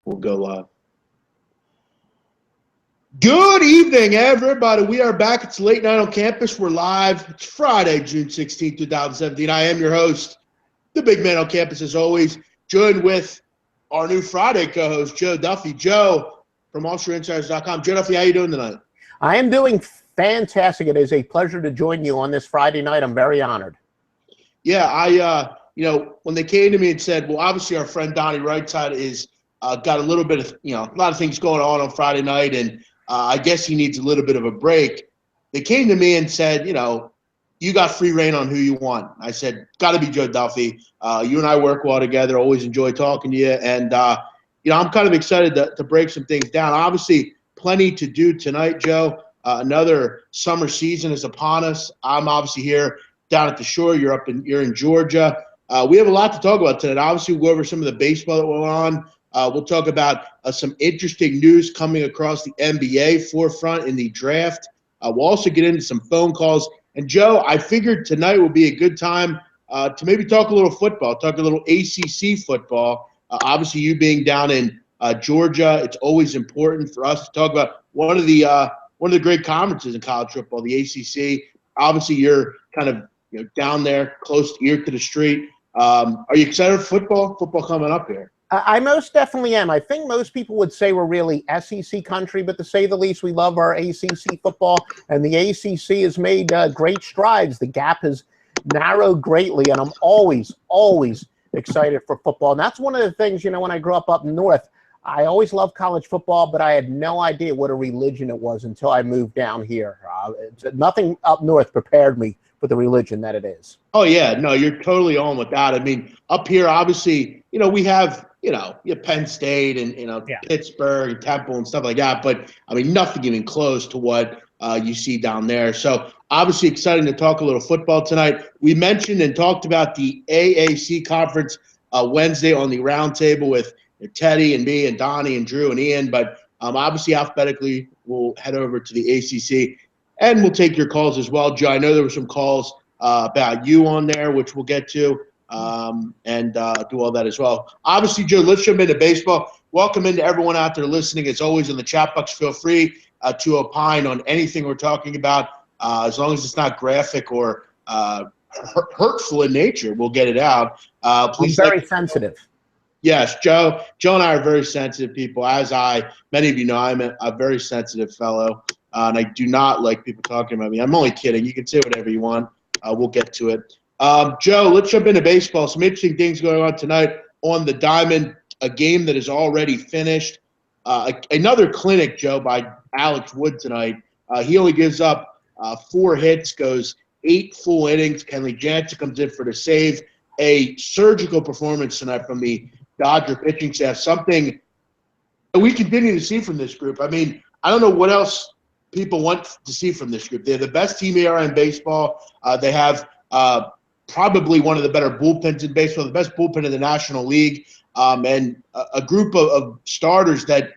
We'll go live. Good evening, everybody. We are back. It's late night on campus. We're live. It's Friday, June 16th, 2017. I am your host, the big man on campus, as always, joined with our new Friday co-host, Joe Duffy. Joe from OffshoreInsiders.com. Joe Duffy, how you doing tonight? I am doing fantastic. It is a pleasure to join you on this Friday night. I'm very honored. Yeah, when they came to me and said, well, obviously our friend Donnie Rightside is got a little bit of, a lot of things going on Friday night, and I guess he needs a little bit of a break. They came to me and said, you got free reign on who you want. I said, got to be Joe Duffy. You and I work well together. Always enjoy talking to you. And, I'm kind of excited to break some things down. Obviously, plenty to do tonight, Joe. Another summer season is upon us. I'm obviously here down at the shore. You're in Georgia. We have a lot to talk about tonight. Obviously, we'll go over some of the baseball that went on. We'll talk about some interesting news coming across the NBA forefront in the draft. We'll also get into some phone calls. And, Joe, I figured tonight would be a good time to maybe talk a little football, talk a little ACC football. Obviously, you being down in Georgia, it's always important for us to talk about one of the great conferences in college football, the ACC. Obviously, you're kind of down there, close ear to the street. Are you excited for football? Football coming up here. I most definitely am. I think most people would say we're really SEC country, but to say the least, we love our ACC football, and the ACC has made great strides. The gap has narrowed greatly, and I'm always excited for football. And that's one of the things, when I grew up north, I always loved college football, but I had no idea what a religion it was until I moved down here. Nothing up north prepared me for the religion that it is. Oh, yeah. No, you're totally on with that. I mean, up here, obviously, we have you have Penn State and, Pittsburgh and Temple and stuff like that. But, I mean, nothing even close to what you see down there. So, obviously exciting to talk a little football tonight. We mentioned and talked about the AAC conference Wednesday on the roundtable with Teddy and me and Donnie and Drew and Ian. But, obviously, alphabetically, we'll head over to the ACC. And we'll take your calls as well, Joe. I know there were some calls about you on there, which we'll get to. And do all that as well. Obviously, Joe, let's jump into baseball. Welcome into everyone out there listening. As always, in the chat box, feel free to opine on anything we're talking about. As long as it's not graphic or hurtful in nature, we'll get it out. Please. Very sensitive. Yes, Joe and I are very sensitive people. Many of you know, I'm a very sensitive fellow. And I do not like people talking about me. I'm only kidding. You can say whatever you want. We'll get to it. Joe, let's jump into baseball. Some interesting things going on tonight on the diamond, a game that is already finished. Another clinic, Joe, by Alex Wood tonight. He only gives up 4 hits, goes 8 full innings. Kenley Jansen comes in for the save. A surgical performance tonight from the Dodger pitching staff, something that we continue to see from this group. I mean, I don't know what else people want to see from this group. They're the best team ERA in baseball. They have probably one of the better bullpens in baseball, the best bullpen in the National League, and a group of starters that,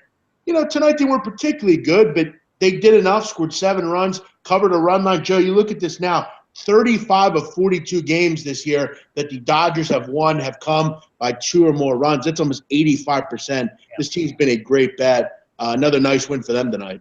tonight they weren't particularly good, but they did enough, scored 7 runs, covered a run line. Joe, you look at this now, 35 of 42 games this year that the Dodgers have won have come by 2 or more runs. That's almost 85%. This team's been a great bet. Another nice win for them tonight.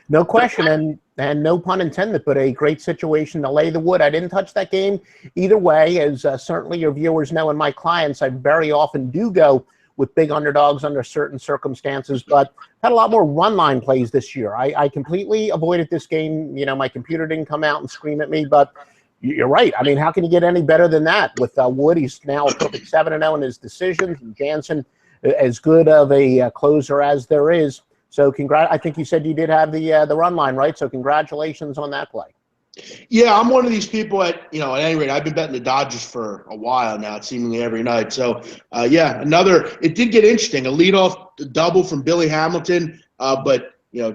No question, and no pun intended, but a great situation to lay the wood. I didn't touch that game either way, as certainly your viewers know, and my clients, I very often do go with big underdogs under certain circumstances, but had a lot more run line plays this year. I completely avoided this game. My computer didn't come out and scream at me, but you're right. I mean, how can you get any better than that? With Wood, he's now a perfect 7-0 in his decisions, and Jansen, as good of a closer as there is. So I think you said you did have the run line, right? So congratulations on that play. Yeah, I'm one of these people at any rate, I've been betting the Dodgers for a while now, seemingly every night. So, it did get interesting. A leadoff double from Billy Hamilton, but,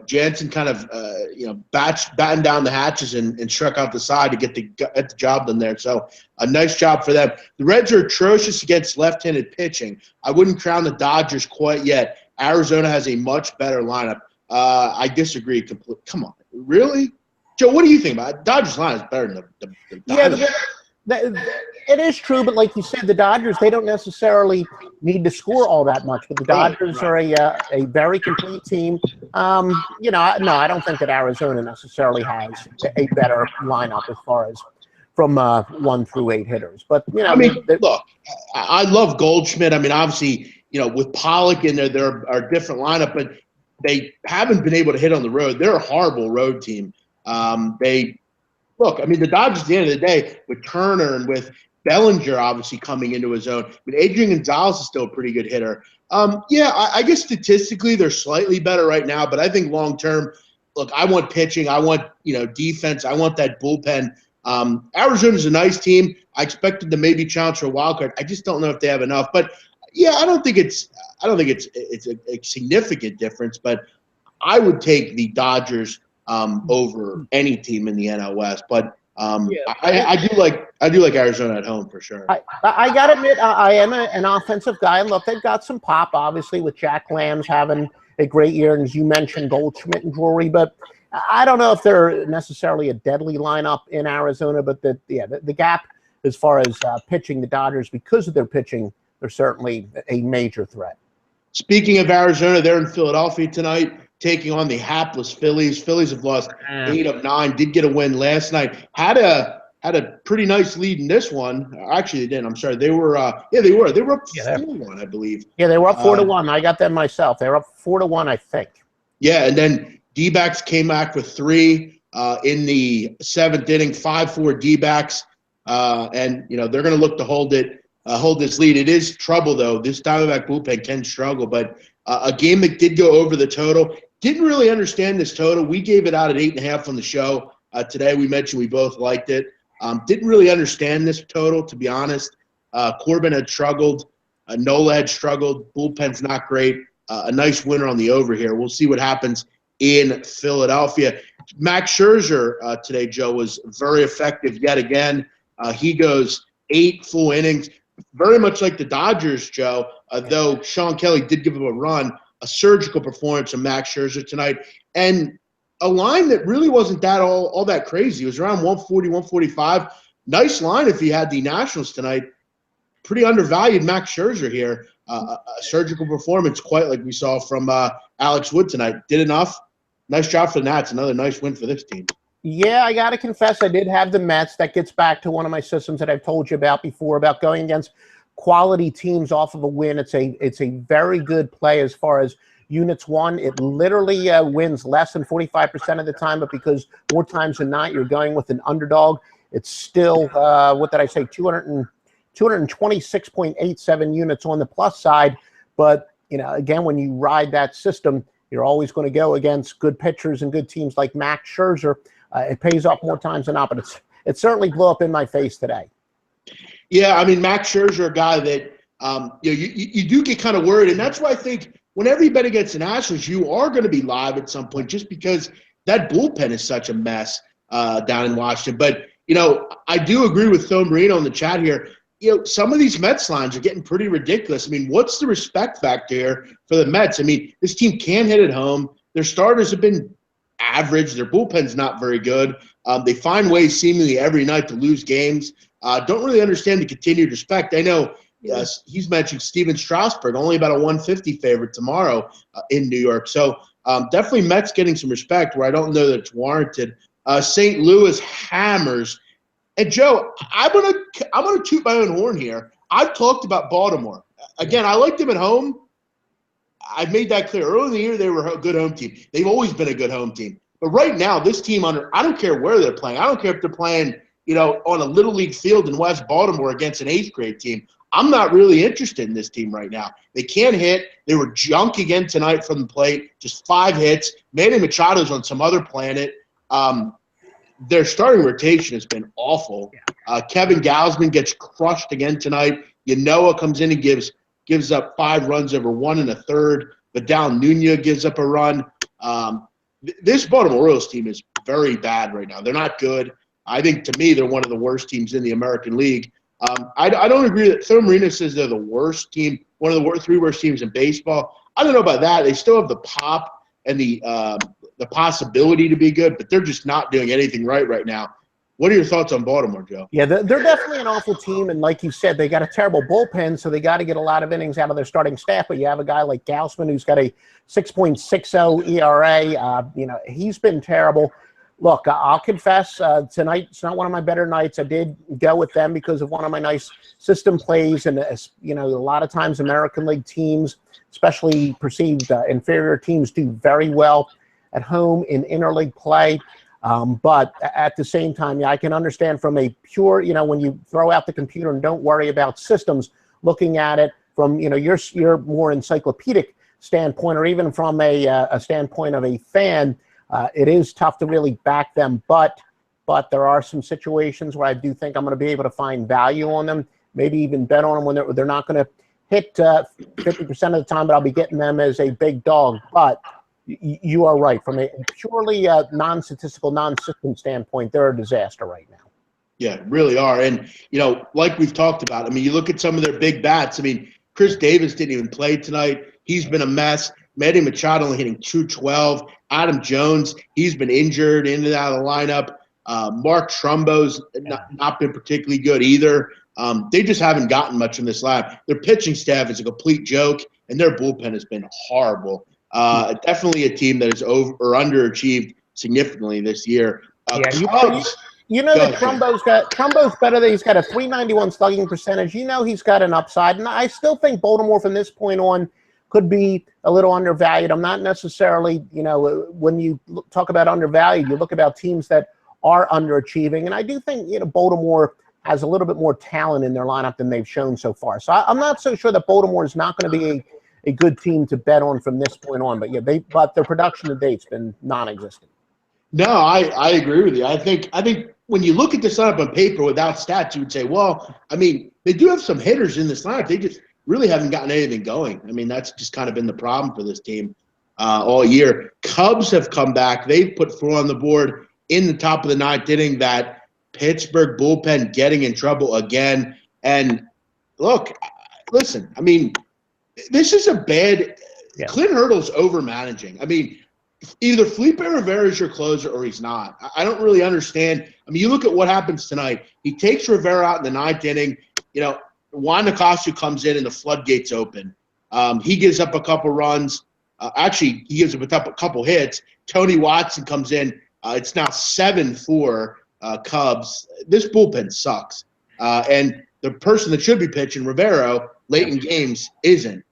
Jansen kind of, batting down the hatches and struck out the side to get the job done there. So, a nice job for them. The Reds are atrocious against left-handed pitching. I wouldn't crown the Dodgers quite yet. Arizona has a much better lineup. I disagree completely. Come on. Really? Joe, what do you think about it? Dodgers line is better than the Dodgers. It is true, but like you said, the Dodgers, they don't necessarily need to score all that much. But the Dodgers are a very complete team. No, I don't think that Arizona necessarily has a better lineup as far as from 1 through 8 hitters. But, I mean, look, I love Goldschmidt. I mean, obviously, with Pollock in there, there are different lineup, but they haven't been able to hit on the road. They're a horrible road team. Look, I mean, the Dodgers at the end of the day, with Turner and with Bellinger obviously coming into his own. I mean, Adrian Gonzalez is still a pretty good hitter. I guess statistically they're slightly better right now, but I think long term, look, I want pitching, I want defense, I want that bullpen. Arizona's a nice team. I expected to maybe challenge for a wild card. I just don't know if they have enough. But yeah, I don't think it's a significant difference. But I would take the Dodgers over any team in the NL West. But I do like Arizona at home for sure. I got to admit, I am an offensive guy. Look, they've got some pop, obviously, with Jack Lamb's having a great year, and as you mentioned, Goldschmidt and Drury. But I don't know if they're necessarily a deadly lineup in Arizona. But the gap as far as pitching, the Dodgers, because of their pitching, they're certainly a major threat. Speaking of Arizona, they're in Philadelphia tonight, taking on the hapless Phillies. Phillies have lost 8 of 9. Did get a win last night. Had a pretty nice lead in this one. Actually, they didn't. I'm sorry. They were. They were. They were up 4-1, I believe. Yeah, they were up 4-1. I got them myself. They were up 4-1, I think. Yeah, and then D-backs came back with 3 in the 7th inning. 5-4 D-backs, and they're going to look to hold this lead. It is trouble though. This Diamondback bullpen can struggle, but a game that did go over the total. Didn't really understand this total. We gave it out at 8.5 on the show today. We mentioned we both liked it. Didn't really understand this total, to be honest. Corbin had struggled. Nola had struggled. Bullpen's not great. A nice winner on the over here. We'll see what happens in Philadelphia. Max Scherzer today, Joe, was very effective yet again. He goes 8 full innings. Very much like the Dodgers, Joe, though Sean Kelly did give him a run, a surgical performance of Max Scherzer tonight, and a line that really wasn't that all that crazy. It was around 140, 145. Nice line if he had the Nationals tonight. Pretty undervalued Max Scherzer here. A surgical performance, quite like we saw from Alex Wood tonight. Did enough. Nice job for the Nats. Another nice win for this team. Yeah, I got to confess, I did have the Mets. That gets back to one of my systems that I've told you about before, about going against quality teams off of a win. It's a very good play as far as units won. It literally wins less than 45% of the time, but because more times than not you're going with an underdog, it's still, 226.87 units on the plus side. But, again, when you ride that system, you're always going to go against good pitchers and good teams like Max Scherzer. It pays off more times than not, but it certainly blew up in my face today. Yeah, I mean, Max Scherzer, a guy that you do get kind of worried, and that's why I think when everybody gets an Astros, you are going to be live at some point, just because that bullpen is such a mess down in Washington. But I do agree with Phil Marino in the chat here. Some of these Mets lines are getting pretty ridiculous. I mean, what's the respect factor here for the Mets? I mean, this team can hit at home. Their starters have been average. Their bullpen's not very good. They find ways seemingly every night to lose games. Don't really understand the continued respect. I know he's mentioned Steven Strasburg, only about a 150 favorite tomorrow in New York. So definitely Mets getting some respect where I don't know that it's warranted. St. Louis hammers. And Joe, I'm gonna toot my own horn here. I've talked about Baltimore. Again, I liked them at home. I've made that clear. Early in the year, they were a good home team. They've always been a good home team. But right now, this team I don't care where they're playing. I don't care if they're playing, on a little league field in West Baltimore against an 8th grade team. I'm not really interested in this team right now. They can't hit. They were junk again tonight from the plate. Just 5 hits. Manny Machado's on some other planet. Their starting rotation has been awful. Kevin Gausman gets crushed again tonight. Yanoa comes in and gives up 5 runs over 1 1/3. Vidal Nunez gives up a run. This Baltimore Orioles team is very bad right now. They're not good. I think, to me, they're one of the worst teams in the American League. I don't agree that Phil Marino says they're the worst team, one of the 3 worst teams in baseball. I don't know about that. They still have the pop and the possibility to be good, but they're just not doing anything right now. What are your thoughts on Baltimore, Joe? Yeah, they're definitely an awful team, and like you said, they got a terrible bullpen, so they got to get a lot of innings out of their starting staff. But you have a guy like Gausman who's got a 6.60 ERA. He's been terrible. Look, I'll confess, tonight it's not one of my better nights. I did go with them because of one of my nice system plays, and a lot of times American League teams, especially perceived inferior teams, do very well at home in interleague play. But at the same time, I can understand from a pure, when you throw out the computer and don't worry about systems, looking at it from, your more encyclopedic standpoint, or even from a standpoint of a fan, it is tough to really back them. But there are some situations where I do think I'm going to be able to find value on them, maybe even bet on them when they're not going to hit 50% of the time, but I'll be getting them as a big dog. But you are right. From a purely non-statistical, non-system standpoint, they're a disaster right now. Yeah, really are. And, like we've talked about, you look at some of their big bats. Chris Davis didn't even play tonight. He's been a mess. Manny Machado only hitting 212. Adam Jones, he's been injured in and out of the lineup. Mark Trumbo's not been particularly good either. They just haven't gotten much in this lineup. Their pitching staff is a complete joke, and their bullpen has been horrible. Definitely a team that is over or underachieved significantly this year. Cubs, that Trumbo's better. He's got a 391 slugging percentage. He's got an upside, and I still think Baltimore from this point on could be a little undervalued. I'm not necessarily, when you talk about undervalued, you look about teams that are underachieving, and I do think Baltimore has a little bit more talent in their lineup than they've shown so far. So I'm not so sure that Baltimore is not going to be a good team to bet on from this point on. But but their production to date's been non-existent. No, I agree with you. I think when you look at this lineup on paper without stats, you would say, well, they do have some hitters in this lineup. They just really haven't gotten anything going. That's just kind of been the problem for this team all year. Cubs have come back. They've put 4 on the board in the top of the 9th inning. That Pittsburgh bullpen getting in trouble again. And look, listen, this is a bad – Clint Hurdle's over-managing. Either Felipe Rivera is your closer or he's not. I don't really understand. You look at what happens tonight. He takes Rivera out in the 9th inning. Juan Nicasio comes in and the floodgates open. He gives up a couple runs. He gives up a couple hits. Tony Watson comes in. It's now 7-4 Cubs. This bullpen sucks. And the person that should be pitching, Rivera, late in games, isn't.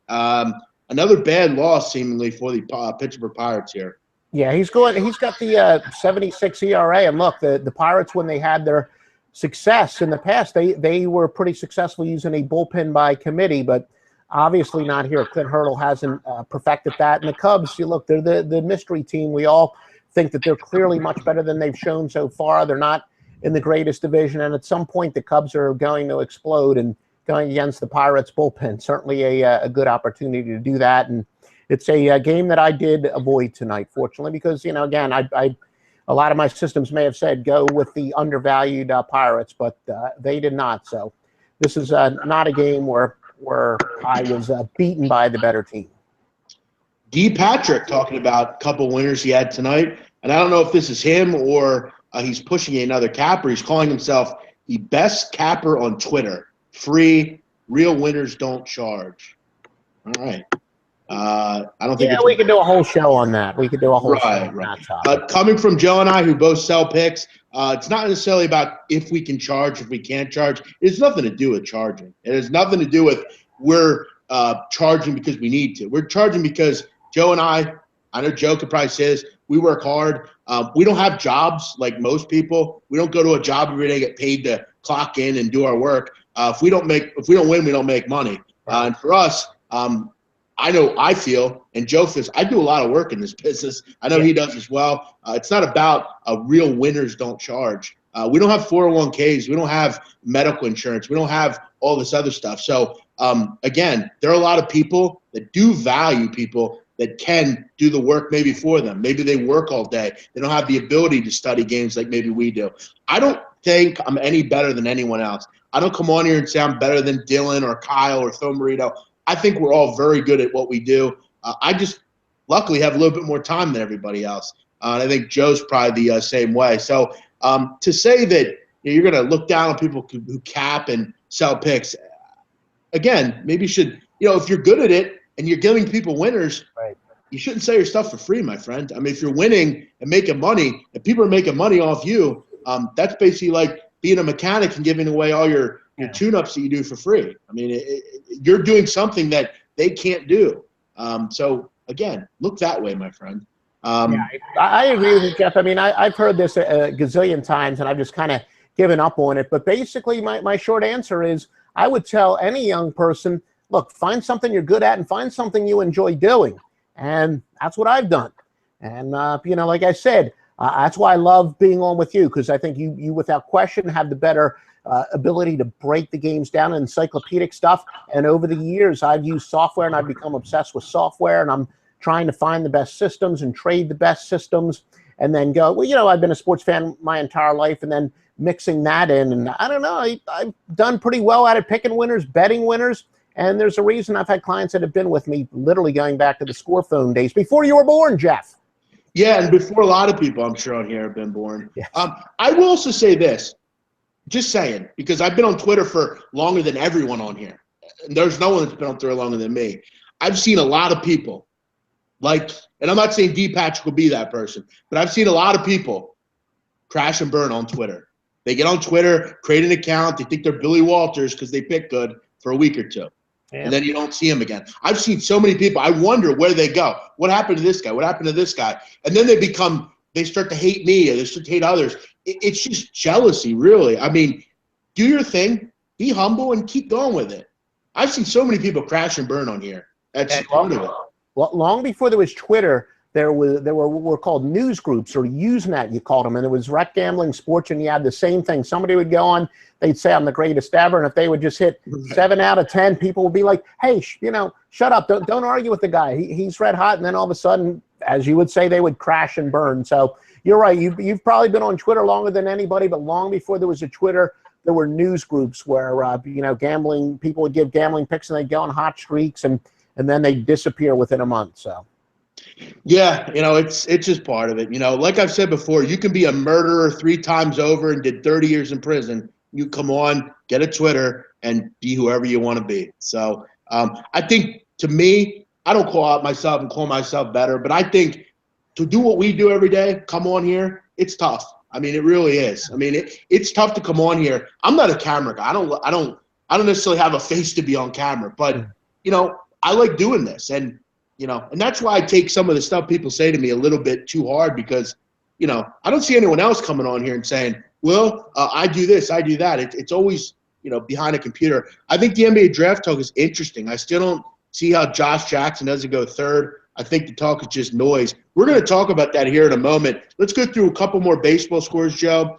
Another bad loss, seemingly, for the Pittsburgh Pirates here. Yeah, he's got the 76 ERA. And look, the Pirates, when they had their success in the past, they were pretty successful using a bullpen by committee, but obviously not here. Clint Hurdle hasn't perfected that. And the Cubs, they're the mystery team. We all think that they're clearly much better than they've shown so far. They're not in the greatest division, and at some point the Cubs are going to explode, and going against the Pirates bullpen, certainly a good opportunity to do that. And it's a game that I did avoid tonight, fortunately, because, again, a lot of my systems may have said go with the undervalued Pirates, but they did not. So this is not a game where I was beaten by the better team. D. Patrick talking about a couple winners he had tonight, and I don't know if this is him or he's pushing another capper. He's calling himself the best capper on Twitter. Free, real winners don't charge. All right. I don't think we could do a whole show on that. We could do a whole show on that topic. Coming from Joe and I, who both sell picks, it's not necessarily about if we can charge, if we can't charge. It has nothing to do with charging. It has nothing to do with we're charging because we need to. We're charging because Joe and I know Joe could probably say this, we work hard. We don't have jobs like most people. We don't go to a job every day, get paid to clock in and do our work. If we don't win, we don't make money. And for us, I feel, and Joe feels, I do a lot of work in this business. I know he does as well. It's not about real winners don't charge. We don't have 401ks. We don't have medical insurance. We don't have all this other stuff. So, again, there are a lot of people that do value people that can do the work maybe for them. Maybe they work all day. They don't have the ability to study games like maybe we do. I don't think I'm any better than anyone else. I don't come on here and say I'm better than Dylan or Kyle or Phil Marito. I think we're all very good at what we do. I just luckily have a little bit more time than everybody else. And I think Joe's probably the same way. So To say that you're going to look down on people who cap and sell picks, again, maybe you should, if you're good at it and you're giving people winners, Right. you shouldn't sell your stuff for free, my friend. I mean, if you're winning and making money, and people are making money off you, that's basically like being a mechanic and giving away all your tune-ups that you do for free. I mean, you're doing something that they can't do. So, again, look that way, my friend. I agree with you, Jeff. I mean, I've heard this a gazillion times, and I've just kind of given up on it. But basically, my short answer is I would tell any young person, look, find something you're good at and find something you enjoy doing. And that's what I've done. And, like I said, that's why I love being on with you, because I think you without question, have the better ability to break the games down in encyclopedic stuff. And over the years, I've used software, and I've become obsessed with software, and I'm trying to find the best systems and trade the best systems, and then go, well, I've been a sports fan my entire life, and then mixing that in. And I don't know, I've done pretty well at it, picking winners, betting winners. And there's a reason I've had clients that have been with me literally going back to the score phone days before you were born, Jeff. Yeah, and before a lot of people, I'm sure, on here have been born. Yes. I will also say this, just saying, because I've been on Twitter for longer than everyone on here. And there's no one that's been on Twitter longer than me. I've seen a lot of people, and I'm not saying D. Patrick will be that person, but I've seen a lot of people crash and burn on Twitter. They get on Twitter, create an account, they think they're Billy Walters because they pick good for a week or two. And then you don't see him again. I've seen so many people. I wonder where they go. What happened to this guy? What happened to this guy? And then they start to hate me, or they start to hate others. It's just jealousy, really. I mean, do your thing, be humble, and keep going with it. I've seen so many people crash and burn on here. That's part of it. Well, long before there was Twitter, there were what were called news groups, or Usenet, you called them, and there was Rec Gambling Sports, and you had the same thing. Somebody would go on, they'd say, I'm the greatest ever, and if they would just hit 7 out of 10, people would be like, hey, shut up, don't argue with the guy, he's red hot, and then all of a sudden, as you would say, they would crash and burn. So you're right, you've probably been on Twitter longer than anybody, but long before there was a Twitter, there were news groups where, gambling, people would give gambling picks, and they'd go on hot streaks, and then they'd disappear within a month, so. Yeah, it's just part of it. Like I've said before, you can be a murderer 3 times over and did 30 years in prison. You come on, get a Twitter, and be whoever you want to be. So I think, to me, I don't call out myself and call myself better, but I think to do what we do every day, come on here, it's tough. I mean, it really is. I mean, it's tough to come on here. I'm not a camera guy. I don't necessarily have a face to be on camera, but I like doing this, and that's why I take some of the stuff people say to me a little bit too hard, because, I don't see anyone else coming on here and saying, well, I do this, I do that. It's always, behind a computer. I think the NBA draft talk is interesting. I still don't see how Josh Jackson doesn't go third. I think the talk is just noise. We're going to talk about that here in a moment. Let's go through a couple more baseball scores, Joe.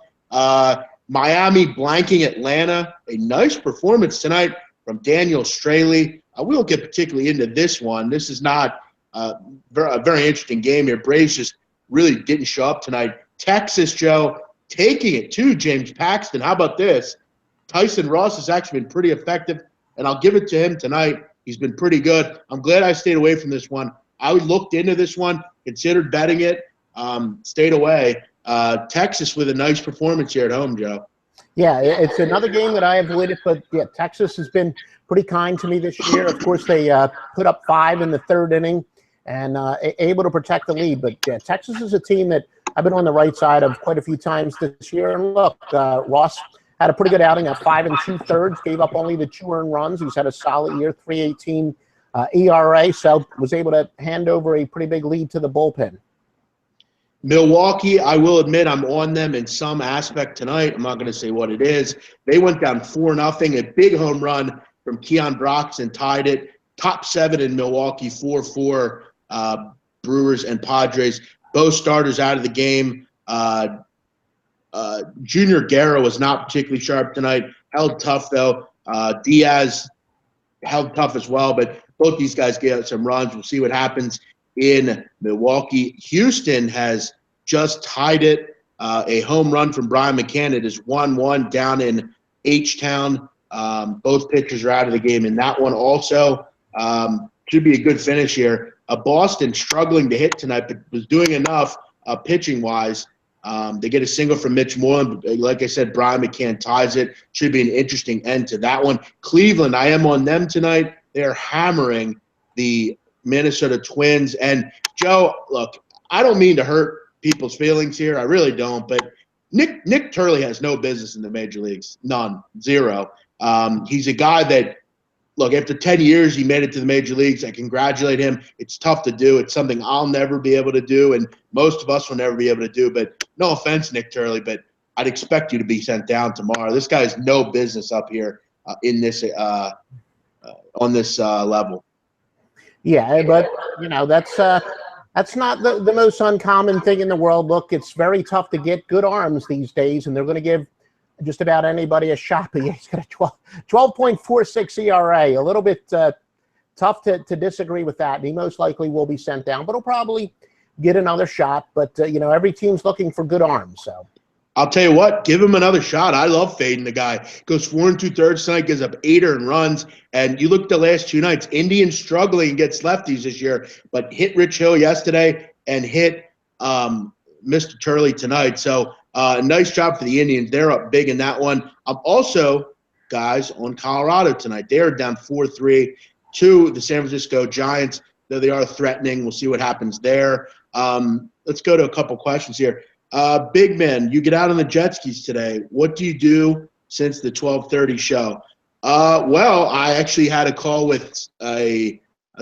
Miami blanking Atlanta. A nice performance tonight from Daniel Straley. We won't get particularly into this one. This is not a very interesting game here. Braves just really didn't show up tonight. Texas, Joe, taking it to James Paxton. How about this? Tyson Ross has actually been pretty effective, and I'll give it to him tonight. He's been pretty good. I'm glad I stayed away from this one. I looked into this one, considered betting it, stayed away. Texas with a nice performance here at home, Joe. Yeah, it's another game that I avoided, but yeah, Texas has been pretty kind to me this year. Of course, they put up 5 in the 3rd inning and able to protect the lead. But yeah, Texas is a team that I've been on the right side of quite a few times this year. And look, Ross had a pretty good outing at 5 2/3, gave up only the 2 earned runs. He's had a solid year, 3.18 ERA, so was able to hand over a pretty big lead to the bullpen. Milwaukee, I will admit I'm on them in some aspect tonight. I'm not going to say what it is. They went down 4-0. A big home run from Keon Broxton tied it. Top 7 in Milwaukee, 4-4 Brewers and Padres. Both starters out of the game. Junior Guerra was not particularly sharp tonight. Held tough, though. Diaz held tough as well, but both these guys gave out some runs. We'll see what happens in Milwaukee. Houston has just tied it. A home run from Brian McCann. It is 1-1 down in H-Town. Both pitchers are out of the game in that one also. Should be a good finish here. Boston struggling to hit tonight, but was doing enough pitching-wise. They get a single from Mitch Moreland. Like I said, Brian McCann ties it. Should be an interesting end to that one. Cleveland, I am on them tonight. They're hammering the Minnesota Twins. And, Joe, look, I don't mean to hurt people's feelings here. I really don't. But Nick Turley has no business in the major leagues. None. Zero. He's a guy that, look, after 10 years, he made it to the major leagues. I congratulate him. It's tough to do. It's something I'll never be able to do, and most of us will never be able to do. But no offense, Nick Turley, but I'd expect you to be sent down tomorrow. This guy has no business up here in this on this level. Yeah, but, that's not the most uncommon thing in the world. Look, it's very tough to get good arms these days, and they're going to give just about anybody a shot. But yeah, he's got a 12.46 ERA. A little bit tough to disagree with that. And he most likely will be sent down, but he'll probably get another shot. But, every team's looking for good arms. So I'll tell you what, give him another shot. I love fading the guy. Goes 4 2/3 tonight, gives up 8 earned runs. And you look at the last 2 nights, Indians struggling against lefties this year, but hit Rich Hill yesterday and hit Mr. Turley tonight. So nice job for the Indians. They're up big in that one. I'm also, guys, on Colorado tonight. They're down 4-3 to the San Francisco Giants, though they are threatening. We'll see what happens there. Let's go to a couple questions here. Big man, you get out on the jet skis today. What do you do since the 12:30 show? Well, I actually had a call with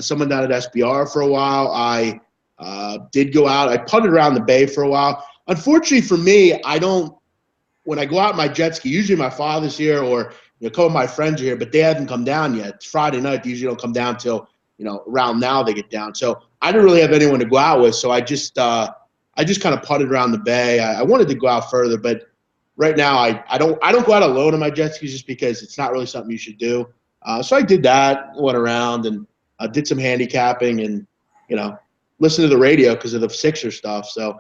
someone down at SBR for a while. I did go out. I putted around the bay for a while. Unfortunately for me, when I go out my jet ski, usually my father's here or a couple of my friends are here, but they haven't come down yet. It's Friday night. They usually don't come down till, around now they get down. So I didn't really have anyone to go out with. So I just kind of putted around the bay. I wanted to go out further, but right now I don't go out alone on my jet skis just because it's not really something you should do. So I did that, went around and did some handicapping and, listened to the radio because of the Sixer stuff. So,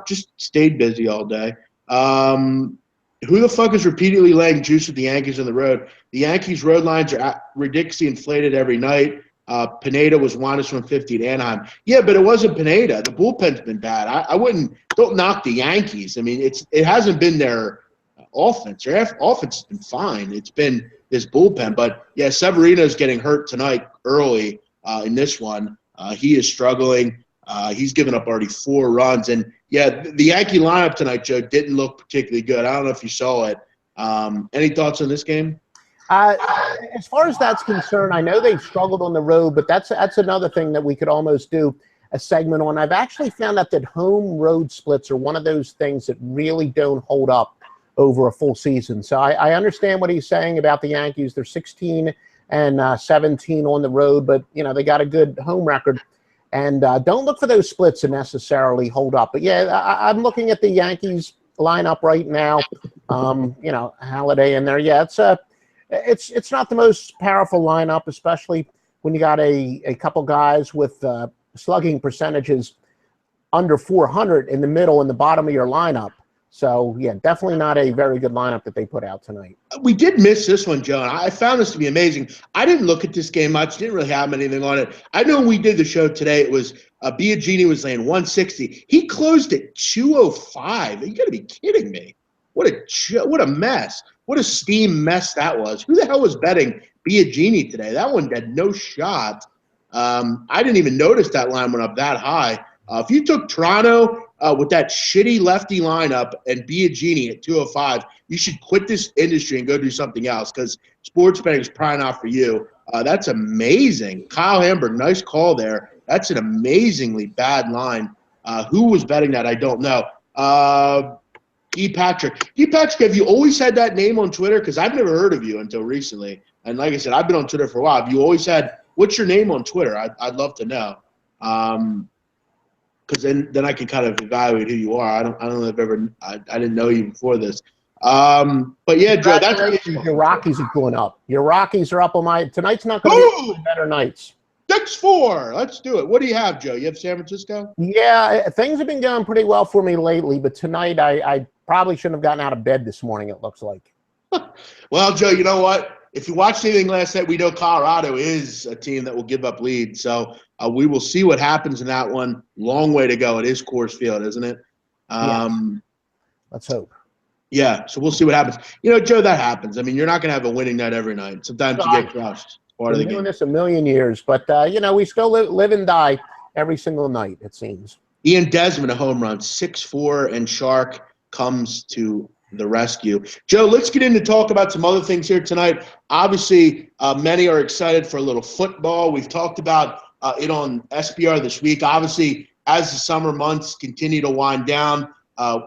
just stayed busy all day. Who the fuck is repeatedly laying juice with the Yankees on the road? The Yankees road lines are ridiculously inflated every night. Pineda was -150 at Anaheim. Yeah, but it wasn't Pineda. The bullpen's been bad. Don't knock the Yankees. I mean, it hasn't been their offense. Their offense has been fine. It's been this bullpen. But, yeah, Severino's getting hurt tonight early in this one. He is struggling. He's given up already 4 runs. And, yeah, the Yankee lineup tonight, Joe, didn't look particularly good. I don't know if you saw it. Any thoughts on this game? As far as that's concerned, I know they've struggled on the road, but that's another thing that we could almost do a segment on. I've actually found out that home road splits are one of those things that really don't hold up over a full season. So I understand what he's saying about the Yankees. They're 16 and 17 on the road, but they got a good home record. And don't look for those splits to necessarily hold up. But yeah, I'm looking at the Yankees lineup right now. Halladay in there. Yeah, it's not the most powerful lineup, especially when you got a couple guys with slugging percentages under 400 in the middle and the bottom of your lineup. So, yeah, definitely not a very good lineup that they put out tonight. We did miss this one, Joe. I found this to be amazing. I didn't look at this game much. Didn't really have anything on it. I know when we did the show today, it was Biagini was laying 160. He closed at 205. You got to be kidding me. What a mess. What a steam mess that was. Who the hell was betting Biagini today? That one had no shot. I didn't even notice that line went up that high. If you took Toronto with that shitty lefty lineup and Biagini at 205, you should quit this industry and go do something else because sports betting is probably not for you. That's amazing. Kyle Hamburg, nice call there. That's an amazingly bad line. Who was betting that? I don't know. E. Patrick, have you always had that name on Twitter? Because I've never heard of you until recently. And like I said, I've been on Twitter for a while. Have you always had – what's your name on Twitter? I'd love to know. Because then I can kind of evaluate who you are. I don't know if I didn't know you before this. But yeah, Joe, that's your Rockies are going up. Your Rockies are up on my – tonight's not going to be better nights. 6-4. Let's do it. What do you have, Joe? You have San Francisco? Yeah, things have been going pretty well for me lately, but tonight I probably shouldn't have gotten out of bed this morning, it looks like. Well, Joe, you know what? If you watched anything last night, we know Colorado is a team that will give up leads. So we will see what happens in that one. Long way to go. It is Coors Field, isn't it? Let's hope. Yeah, so we'll see what happens. You know, Joe, that happens. I mean, you're not going to have a winning night every night. Sometimes you get crushed. It's part of the game. Been doing this a million years, but, you know, we still live and die every single night, it seems. Ian Desmond, a home run, 6'4", and Shark comes to the rescue. Joe, let's get into talk about some other things here tonight. Obviously, many are excited for a little football. We've talked about it on SBR this week. Obviously, as the summer months continue to wind down,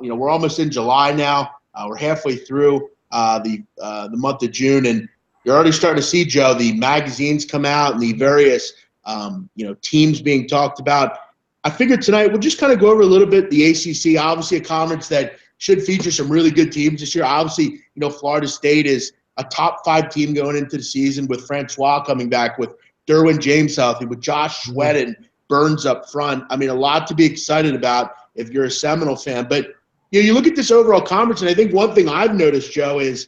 you know, we're almost in July now. We're halfway through the month of June, and you're already starting to see, Joe, the magazines come out and the various you know, teams being talked about. I figured tonight we'll just kind of go over a little bit the ACC, obviously a conference that should feature some really good teams this year. Obviously, you know, Florida State is a top 5 team going into the season with Francois coming back, with Derwin James healthy, with Josh Sweat and Burns up front. I mean, a lot to be excited about if you're a Seminole fan. But you know, you look at this overall conference, and I think one thing I've noticed, Joe, is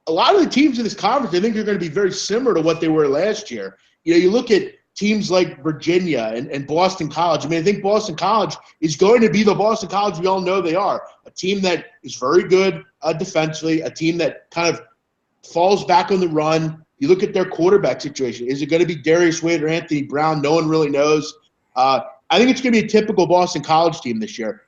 a lot of the teams in this conference, I think, are going to be very similar to what they were last year. You know, you look at teams like Virginia and Boston College. I mean, I think Boston College is going to be the Boston College we all know they are, a team that is very good defensively, a team that kind of falls back on the run. You look at their quarterback situation. Is it going to be Darius Wade or Anthony Brown? No one really knows. I think it's going to be a typical Boston College team this year.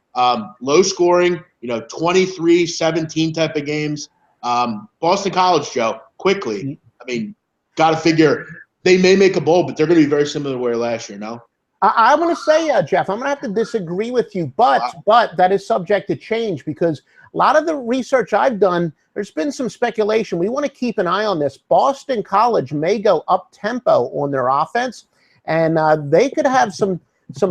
Low scoring, you know, 23-17 type of games. Boston College, Joe, quickly. I mean, got to figure they may make a bowl, but they're going to be very similar to where last year, no? I want to say, Jeff, I'm going to have to disagree with you, but that is subject to change, because a lot of the research I've done, there's been some speculation. We want to keep an eye on this. Boston College may go up-tempo on their offense, and they could have some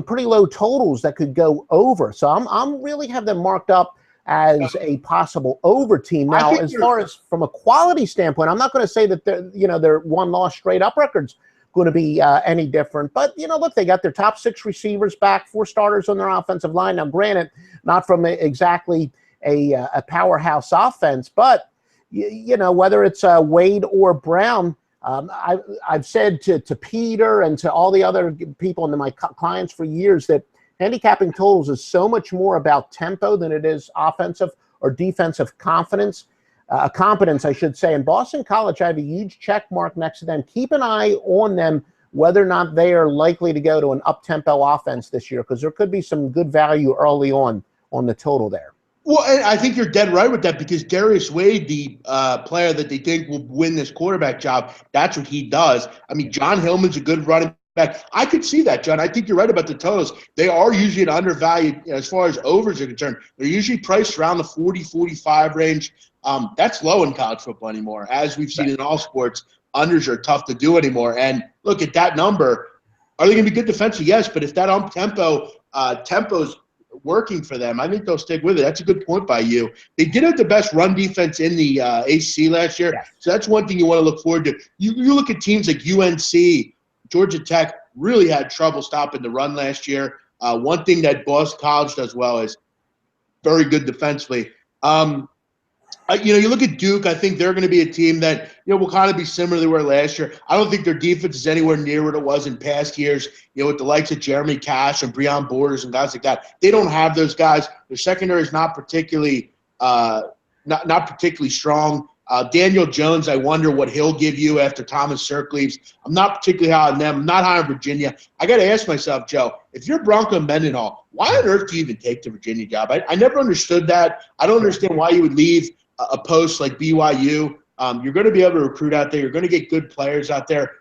pretty low totals that could go over. So I'm really have them marked up as a possible over team. Now, as far as from a quality standpoint, I'm not going to say that their one-loss straight-up record's going to be any different. But, you know, look, they got their top 6 receivers back, 4 starters on their offensive line. Now, granted, not from exactly a powerhouse offense, but, you know, whether it's Wade or Brown, I've said to Peter and to all the other people and my clients for years that handicapping totals is so much more about tempo than it is offensive or defensive competence, I should say. In Boston College, I have a huge check mark next to them. Keep an eye on them, whether or not they are likely to go to an up-tempo offense this year, because there could be some good value early on the total there. Well, and I think you're dead right with that, because Darius Wade, the player that they think will win this quarterback job, that's what he does. I mean, John Hillman's a good running back. I could see that, John. I think you're right about the totals. They are usually an undervalued, you know, as far as overs are concerned. They're usually priced around the 40-45 range. That's low in college football anymore. As we've seen in all sports, unders are tough to do anymore. And look at that number. Are they going to be good defensively? Yes, but if that tempo's working for them, I think they'll stick with it. That's a good point by you. They did have the best run defense in the ACC last year, so that's one thing you want to look forward to. You look at teams like UNC, Georgia Tech really had trouble stopping the run last year. One thing that Boston College does well is very good defensively. You know, you look at Duke, I think they're going to be a team that, you know, will kind of be similar to they were last year. I don't think their defense is anywhere near what it was in past years, you know, with the likes of Jeremy Cash and Breon Borders and guys like that. They don't have those guys. Their secondary is not particularly not particularly strong. Daniel Jones, I wonder what he'll give you after Thomas Sirk leaves. I'm not particularly high on them. I'm not high on Virginia. I got to ask myself, Joe, if you're Bronco Mendenhall, why on earth do you even take the Virginia job? I never understood that. I don't understand why you would leave a post like BYU. You're going to be able to recruit out there. You're going to get good players out there.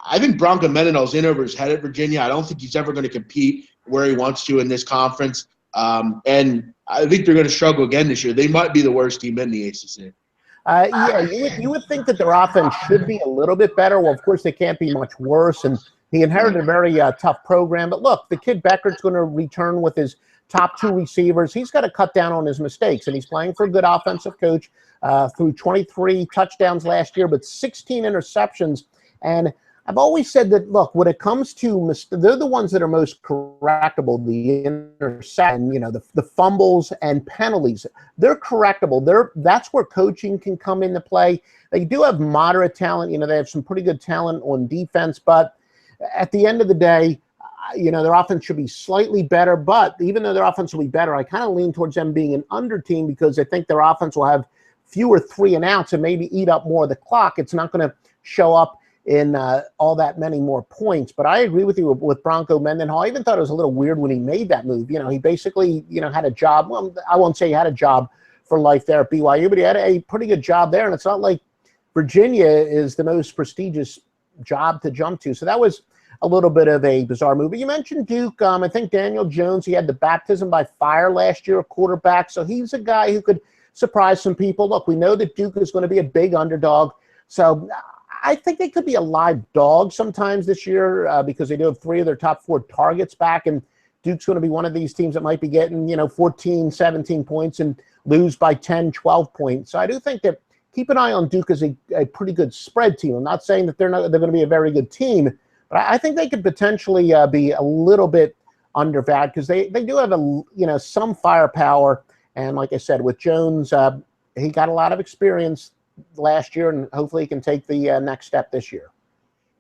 I think Bronco Mendenhall's in over his head at Virginia. I don't think he's ever going to compete where he wants to in this conference. And I think they're going to struggle again this year. They might be the worst team in the ACC. Yeah, you would think that their offense should be a little bit better. Well, of course, they can't be much worse. And he inherited a very tough program. But look, the kid Becker's going to return with his top 2 receivers. He's got to cut down on his mistakes, and he's playing for a good offensive coach. Through 23 touchdowns last year, but 16 interceptions. And I've always said that, look, when it comes to they're the ones that are most correctable, the interception, you know, the fumbles and penalties. They're correctable. That's where coaching can come into play. They do have moderate talent. You know, they have some pretty good talent on defense, but at the end of the day, their offense should be slightly better, but even though their offense will be better, I kind of lean towards them being an under team because I think their offense will have fewer 3-and-outs and maybe eat up more of the clock. It's not going to show up in all that many more points. But I agree with you with Bronco Mendenhall. I even thought it was a little weird when he made that move. He basically, had a job. Well, I won't say he had a job for life there at BYU, but he had a pretty good job there. And it's not like Virginia is the most prestigious job to jump to. So that was a little bit of a bizarre move. But you mentioned Duke. I think Daniel Jones, he had the baptism by fire last year, a quarterback. So he's a guy who could surprise some people. Look, we know that Duke is going to be a big underdog. So I think they could be a live dog sometimes this year because they do have 3 of their top 4 targets back. And Duke's going to be one of these teams that might be getting, 14, 17 points and lose by 10, 12 points. So I do think that keep an eye on Duke as a pretty good spread team. I'm not saying that they're going to be a very good team, but I think they could potentially be a little bit undervalued because they do have some firepower. And like I said, with Jones, he got a lot of experience last year, and hopefully he can take the next step this year.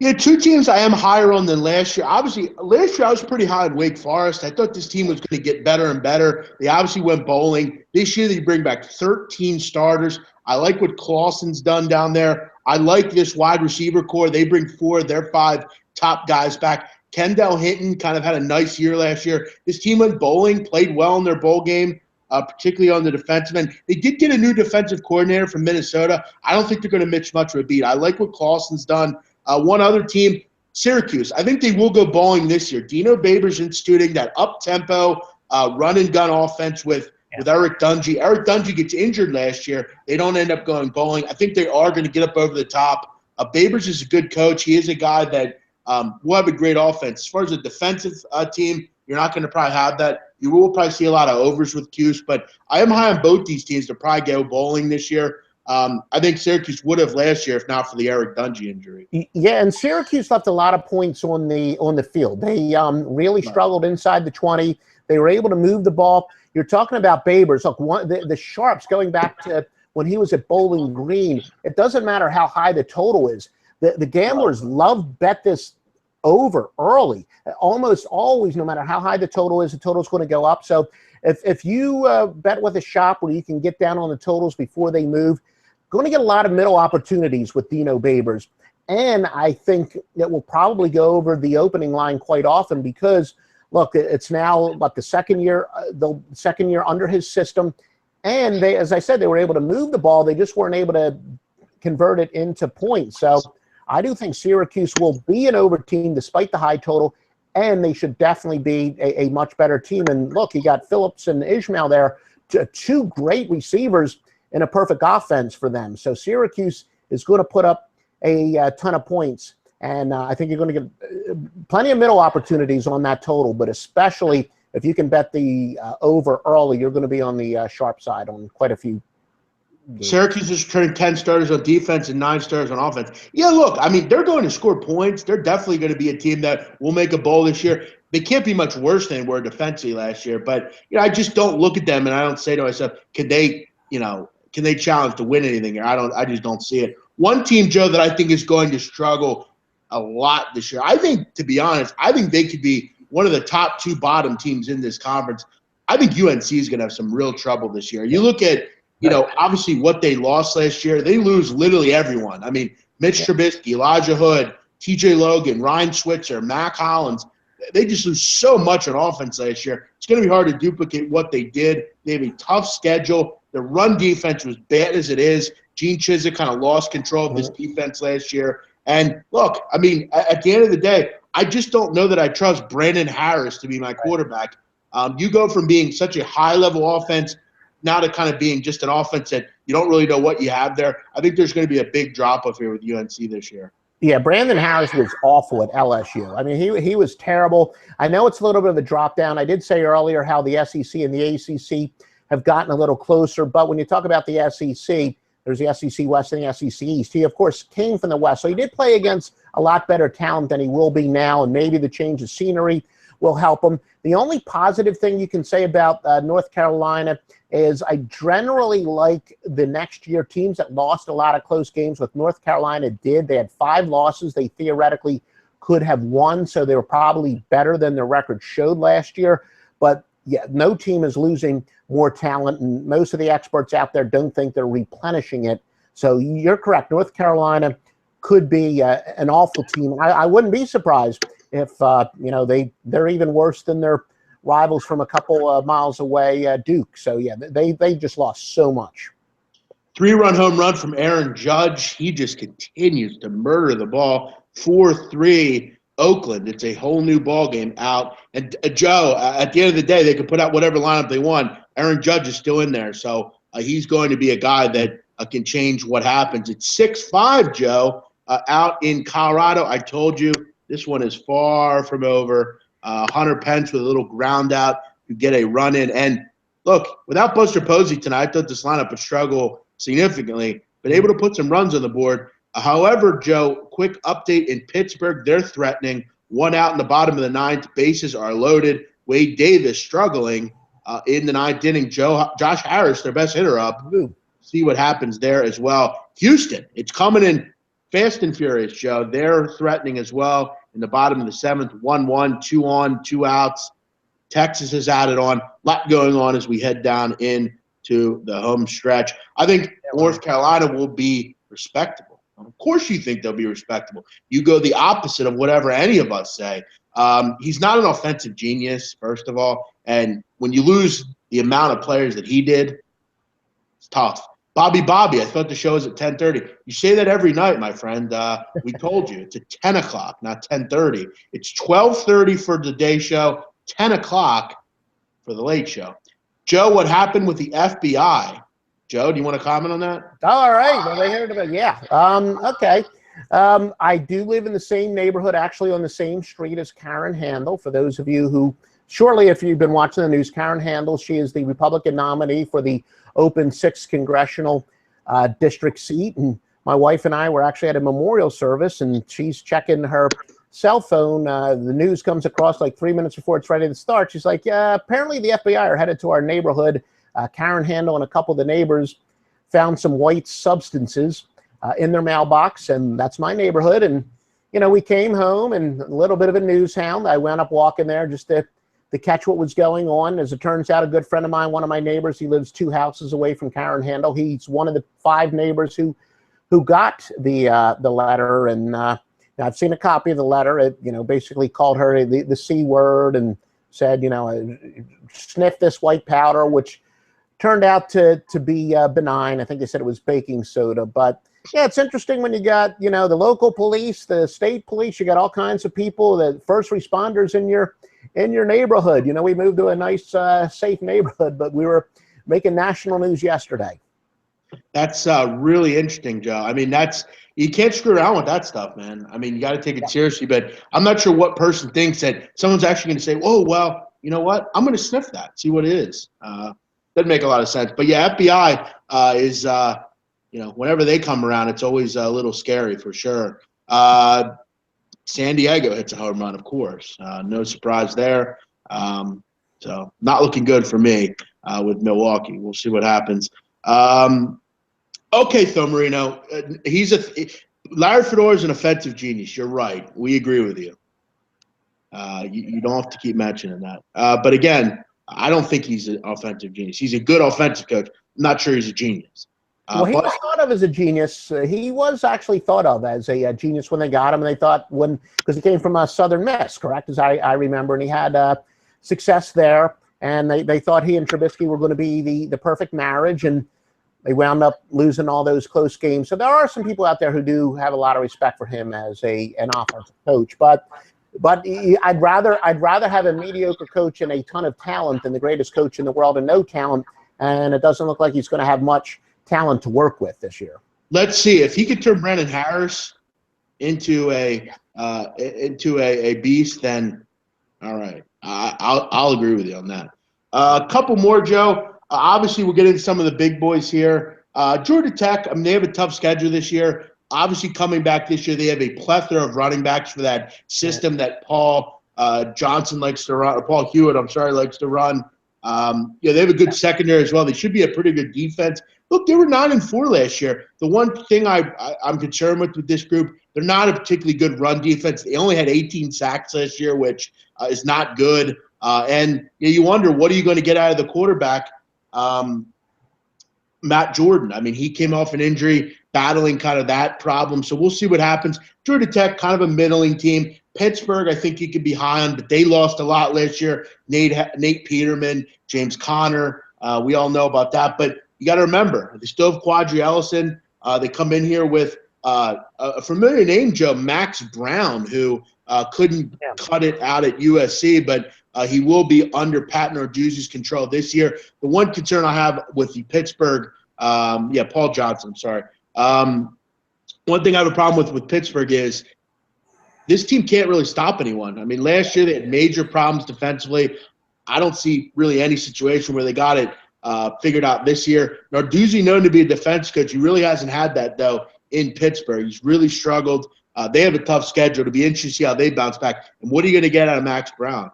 Yeah, 2 teams I am higher on than last year. Obviously, last year I was pretty high on Wake Forest. I thought this team was going to get better and better. They obviously went bowling. This year they bring back 13 starters. I like what Clawson's done down there. I like this wide receiver core. They bring 4 of their 5 top guys back. Kendall Hinton kind of had a nice year last year. This team went bowling, played well in their bowl game. Particularly on the defensive end. They did get a new defensive coordinator from Minnesota. I don't think they're going to miss much of a beat. I like what Clawson's done. One other team, Syracuse. I think they will go bowling this year. Dino Babers instituting that up-tempo run-and-gun offense with Eric Dungy. Eric Dungy gets injured last year. They don't end up going bowling. I think they are going to get up over the top. Babers is a good coach. He is a guy that will have a great offense. As far as a defensive team, you're not going to probably have that. You will probably see a lot of overs with Cuse, but I am high on both these teams to probably go bowling this year. I think Syracuse would have last year if not for the Eric Dungy injury. Yeah, and Syracuse left a lot of points on the field. They really struggled inside the 20. They were able to move the ball. You're talking about Babers. Look, the Sharps going back to when he was at Bowling Green, it doesn't matter how high the total is. The gamblers love bet this over early. Almost always, no matter how high the total is, the total's going to go up. So if you bet with a shop where you can get down on the totals before they move, going to get a lot of middle opportunities with Dino Babers. And I think that will probably go over the opening line quite often because, look, it's now about the second year under his system. And they, as I said, they were able to move the ball. They just weren't able to convert it into points. So I do think Syracuse will be an over team despite the high total, and they should definitely be a much better team. And look, you got Phillips and Ishmael there, 2 great receivers in a perfect offense for them. So Syracuse is going to put up a ton of points, and I think you're going to get plenty of middle opportunities on that total, but especially if you can bet the over early, you're going to be on the sharp side on quite a few games. Syracuse is turning 10 starters on defense and 9 starters on offense. Yeah, look, I mean, they're going to score points. They're definitely going to be a team that will make a bowl this year. They can't be much worse than they were defensively last year. But, I just don't look at them and I don't say to myself, can they challenge to win anything here? I just don't see it. One team, Joe, that I think is going to struggle a lot this year. I think, to be honest, they could be one of the top 2 bottom teams in this conference. I think UNC is going to have some real trouble this year. You look at, obviously what they lost last year. They lose literally everyone. I mean, Mitch Trubisky, Elijah Hood, TJ Logan, Ryan Switzer, Mac Hollins. They just lose so much on offense last year. It's going to be hard to duplicate what they did. They have a tough schedule. The run defense was bad as it is. Gene Chizik kind of lost control of this defense last year. And look, I mean, at the end of the day, I just don't know that I trust Brandon Harris to be my quarterback. You go from being such a high-level offense now to kind of being just an offense that you don't really know what you have there. I think there's going to be a big drop-off here with UNC this year. Yeah, Brandon Harris was awful at LSU. I mean, he was terrible. I know it's a little bit of a drop down. I did say earlier how the SEC and the ACC have gotten a little closer, but when you talk about the SEC, there's the SEC West and the SEC East. He, of course, came from the West, so he did play against a lot better talent than he will be now, and maybe the change of scenery will help him. The only positive thing you can say about North Carolina is I generally like the next year teams that lost a lot of close games. With North Carolina did. They had 5 losses they theoretically could have won, so they were probably better than their record showed last year. But yeah, no team is losing more talent, and most of the experts out there don't think they're replenishing it. So you're correct. North Carolina could be an awful team. I wouldn't be surprised if they're even worse than their rivals from a couple of miles away, Duke. So yeah, they just lost so much. 3-run home run from Aaron Judge. He just continues to murder the ball. 4-3 Oakland. It's a whole new ball game out. And Joe, at the end of the day, they could put out whatever lineup they want. Aaron Judge is still in there, so he's going to be a guy that can change what happens. It's 6-5, Joe, out in Colorado. I told you this one is far from over. Hunter Pence with a little ground out to get a run in. And look, without Buster Posey tonight, I thought this lineup would struggle significantly, but able to put some runs on the board. However, Joe, quick update in Pittsburgh. They're threatening. 1 out in the bottom of the 9th. Bases are loaded. Wade Davis struggling in the 9th inning. Josh Harris, their best hitter, up. See what happens there as well. Houston, it's coming in fast and furious, Joe. They're threatening as well in the bottom of the 7th. 1-1, 2 on, 2 outs. Texas has added on. A lot going on as we head down into the home stretch. I think North Carolina will be respectable. Of course you think they'll be respectable. You go the opposite of whatever any of us say. He's not an offensive genius, first of all. And when you lose the amount of players that he did, it's tough. Bobby, I thought the show was at 10:30. You say that every night, my friend. We told you. It's at 10 o'clock, not 10:30. It's 12:30 for the day show, 10 o'clock for the late show. Joe, what happened with the FBI? Joe, do you want to comment on that? All right. Well, they heard about it. Yeah. Okay. I do live in the same neighborhood, actually on the same street as Karen Handel. For those of you who, surely if you've been watching the news, Karen Handel, she is the Republican nominee for the open 6th congressional district seat. And my wife and I were actually at a memorial service, and she's checking her cell phone. The news comes across like 3 minutes before it's ready to start. She's like, yeah, apparently the FBI are headed to our neighborhood. Karen Handel and a couple of the neighbors found some white substances in their mailbox, and that's my neighborhood. And, we came home, and a little bit of a news hound. I wound up walking there just to catch what was going on. As it turns out, a good friend of mine, one of my neighbors, he lives 2 houses away from Karen Handel. He's one of the 5 neighbors who got the letter, and I've seen a copy of the letter. It basically called her the C word and said, sniff this white powder, which turned out to be benign. I think they said it was baking soda. But yeah, it's interesting when you got the local police, the state police. You got all kinds of people, the first responders in your neighborhood. We moved to a nice, safe neighborhood, but we were making national news yesterday. That's really interesting, Joe. I mean, you can't screw around with that stuff, man. I mean, you got to take it seriously. But I'm not sure what person thinks that someone's actually going to say, "Oh, well, you know what? I'm going to sniff that, see what it is." Doesn't make a lot of sense. But yeah, FBI is, whenever they come around, it's always a little scary for sure. San Diego hits a home run, of course. No surprise there. So not looking good for me with Milwaukee. We'll see what happens. Okay, Phil Marino. Larry Fedora is an offensive genius. You're right. We agree with you. You don't have to keep mentioning that. But again, I don't think he's an offensive genius. He's a good offensive coach. I'm not sure he's a genius. Well, he was thought of as a genius. He was actually thought of as a genius when they got him. And they thought because he came from a Southern Miss, correct, as I remember, and he had success there. And they thought he and Trubisky were going to be the perfect marriage. And they wound up losing all those close games. So there are some people out there who do have a lot of respect for him as an offensive coach. But I'd rather have a mediocre coach and a ton of talent than the greatest coach in the world and no talent. And it doesn't look like he's going to have much talent to work with this year. Let's see if he could turn Brandon Harris into a beast. Then, all right, I'll agree with you on that. A couple more, Joe. Obviously, we'll get into some of the big boys here. Georgia Tech. I mean, they have a tough schedule this year. Obviously, coming back this year, they have a plethora of running backs for that system that Paul Johnson likes to run, or Paul Hewitt, likes to run. They have a good secondary as well. They should be a pretty good defense. look, they were 9-4 last year. The one thing I'm concerned with this group, they're not a particularly good run defense. They only had 18 sacks last year, which is not good. And you wonder, what are you going to get out of the quarterback, Matt Jordan? I mean, he came off an injury, battling kind of that problem. So we'll see what happens. Georgia Tech, kind of a middling team. Pittsburgh, I think you could be high on, but they lost a lot last year. Nate Peterman, James Conner, we all know about that. But you got to remember, they still have Quadri Ellison. They come in here with a familiar name, Joe, Max Brown, who couldn't cut it out at USC, but he will be under Pat Narduzzi's control this year. The one concern I have with the Pittsburgh, Paul Johnson, I'm sorry. One thing I have a problem with Pittsburgh is this team can't really stop anyone. I mean, last year they had major problems defensively. I don't see really any situation where they got it figured out this year. Narduzzi, known to be a defense coach, he really hasn't had that, though, in Pittsburgh. He's really struggled. They have a tough schedule. To be interesting to see how they bounce back. And what are you going to get out of Max Brown?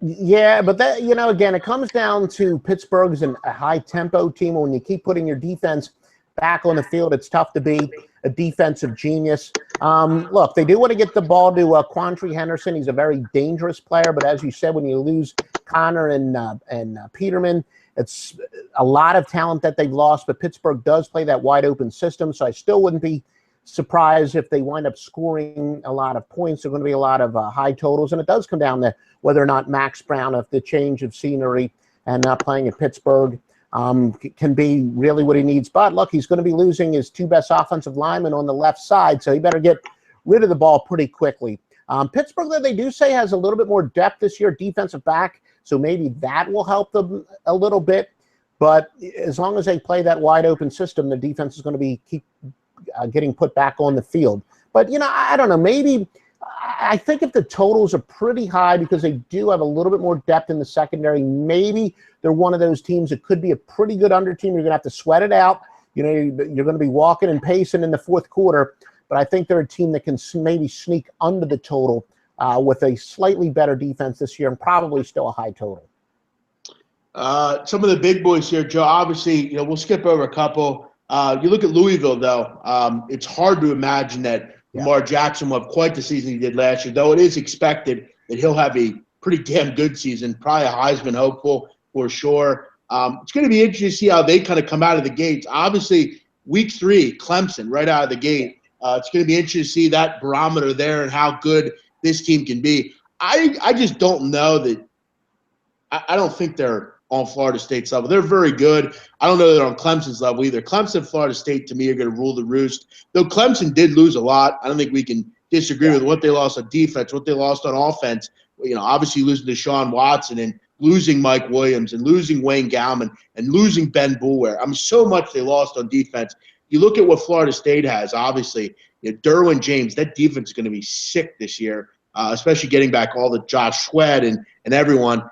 Yeah, but that, again, it comes down to Pittsburgh's a high-tempo team. When you keep putting your defense back on the field, it's tough to be a defensive genius. Look, they do want to get the ball to Quantrell Henderson. He's a very dangerous player, but as you said, when you lose Connor and Peterman, it's a lot of talent that they've lost, but Pittsburgh does play that wide-open system, so I still wouldn't be surprised if they wind up scoring a lot of points. There are going to be a lot of high totals, and it does come down to whether or not Max Brown, if the change of scenery and not playing at Pittsburgh can be really what he needs. But look, he's going to be losing his two best offensive linemen on the left side, so he better get rid of the ball pretty quickly. Pittsburgh, they do say, has a little bit more depth this year, defensive back, so maybe that will help them a little bit. But as long as they play that wide open system, the defense is going to keep getting put back on the field. But, I don't know, maybe I think if the totals are pretty high because they do have a little bit more depth in the secondary, maybe they're one of those teams that could be a pretty good under team. You're going to have to sweat it out. You're going to be walking and pacing in the fourth quarter. But I think they're a team that can maybe sneak under the total with a slightly better defense this year and probably still a high total. Some of the big boys here, Joe, obviously, we'll skip over a couple. You look at Louisville, though. It's hard to imagine that Lamar Jackson will have quite the season he did last year, though it is expected that he'll have a pretty damn good season, probably a Heisman hopeful for sure. It's going to be interesting to see how they kind of come out of the gates. Obviously, week 3, Clemson right out of the gate. It's going to be interesting to see that barometer there and how good this team can be. I just don't know that – I don't think they're on Florida State's level. They're very good. I don't know they're on Clemson's level either. Clemson and Florida State, to me, are going to rule the roost. Though Clemson did lose a lot. I don't think we can disagree with what they lost on defense, what they lost on offense. Obviously losing to Deshaun Watson and losing Mike Williams and losing Wayne Gallman and losing Ben Boulware. So much they lost on defense. You look at what Florida State has, obviously, Derwin James, that defense is going to be sick this year, especially getting back all the Josh Sweat and everyone.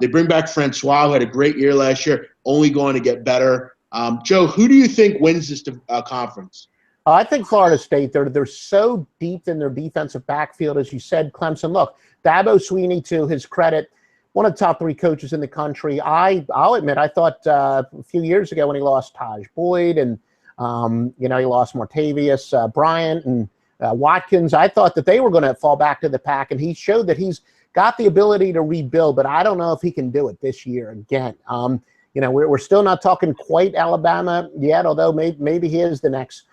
They bring back Francois, who had a great year last year, only going to get better. Joe, who do you think wins this conference? I think Florida State, they're so deep in their defensive backfield, as you said, Clemson. Look, Dabo Swinney, to his credit, one of the top 3 coaches in the country. I'll admit, I thought a few years ago when he lost Taj Boyd and, he lost Martavius Bryant and Watkins, I thought that they were going to fall back to the pack, and he showed that he's got the ability to rebuild, but I don't know if he can do it this year again. We're still not talking quite Alabama yet, although maybe he is the next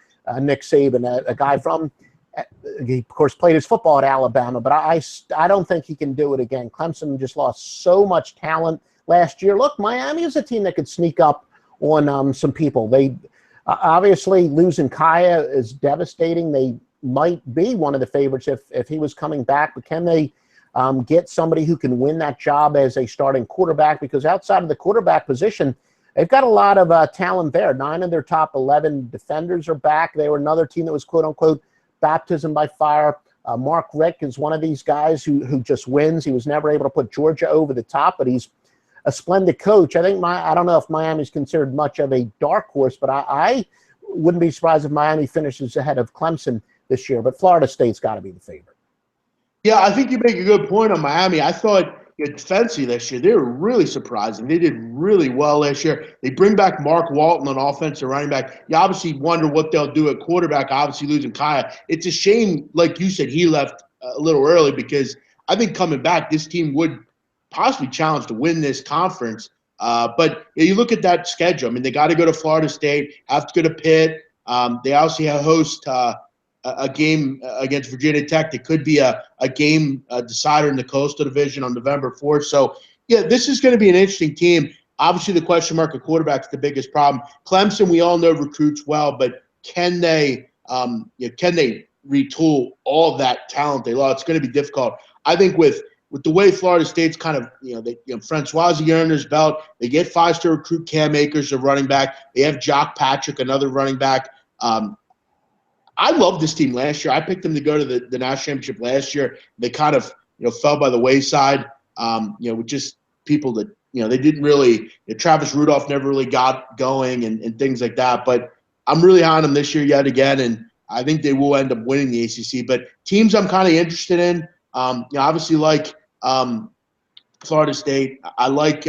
Nick Saban, a guy from, he of course played his football at Alabama, but I don't think he can do it again. Clemson just lost so much talent last year. Look, Miami is a team that could sneak up on some people. They obviously losing Kaya is devastating. They might be one of the favorites if he was coming back, but can they get somebody who can win that job as a starting quarterback? Because outside of the quarterback position, they've got a lot of talent there. 9 of their top 11 defenders are back. They were another team that was, quote-unquote, baptism by fire. Mark Richt is one of these guys who just wins. He was never able to put Georgia over the top, but he's a splendid coach. I don't know if Miami's considered much of a dark horse, but I wouldn't be surprised if Miami finishes ahead of Clemson this year. But Florida State's got to be the favorite. Yeah, I think you make a good point on Miami. I thought defensively this year, they were really surprising. They did really well last year. They bring back Mark Walton on offensive running back. You obviously wonder what they'll do at quarterback, obviously losing Kaya. It's a shame, like you said, he left a little early because I think coming back, this team would possibly challenge to win this conference. But you look at that schedule. I mean, they got to go to Florida State, have to go to Pitt. They also host a game against Virginia Tech that could be a game decider in the Coastal Division on November 4th. So, yeah, this is going to be an interesting team. Obviously, the question mark at quarterback is the biggest problem. Clemson, we all know, recruits well, but can they retool all of that talent they lost? It's going to be difficult. I think with the way Florida State's kind of, Francois Yearner's belt, they get 5-star recruit Cam Akers, a running back. They have Jock Patrick, another running back. I loved this team last year. I picked them to go to the national championship last year. They kind of, fell by the wayside, with just people that, they didn't really – Travis Rudolph never really got going and things like that. But I'm really high on them this year yet again, and I think they will end up winning the ACC. But teams I'm kind of interested in, obviously like Florida State. I like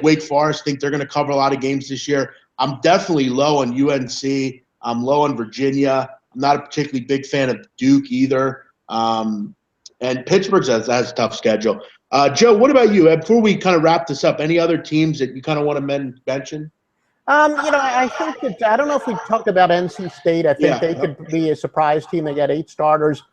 Wake Forest. Think they're going to cover a lot of games this year. I'm definitely low on UNC. I'm low on Virginia. I'm not a particularly big fan of Duke either. And Pittsburgh has a tough schedule. Joe, what about you? Before we kind of wrap this up, any other teams that you kind of want to mention? I think that I don't know if we talked about NC State. I think they could be a surprise team. They got 8 starters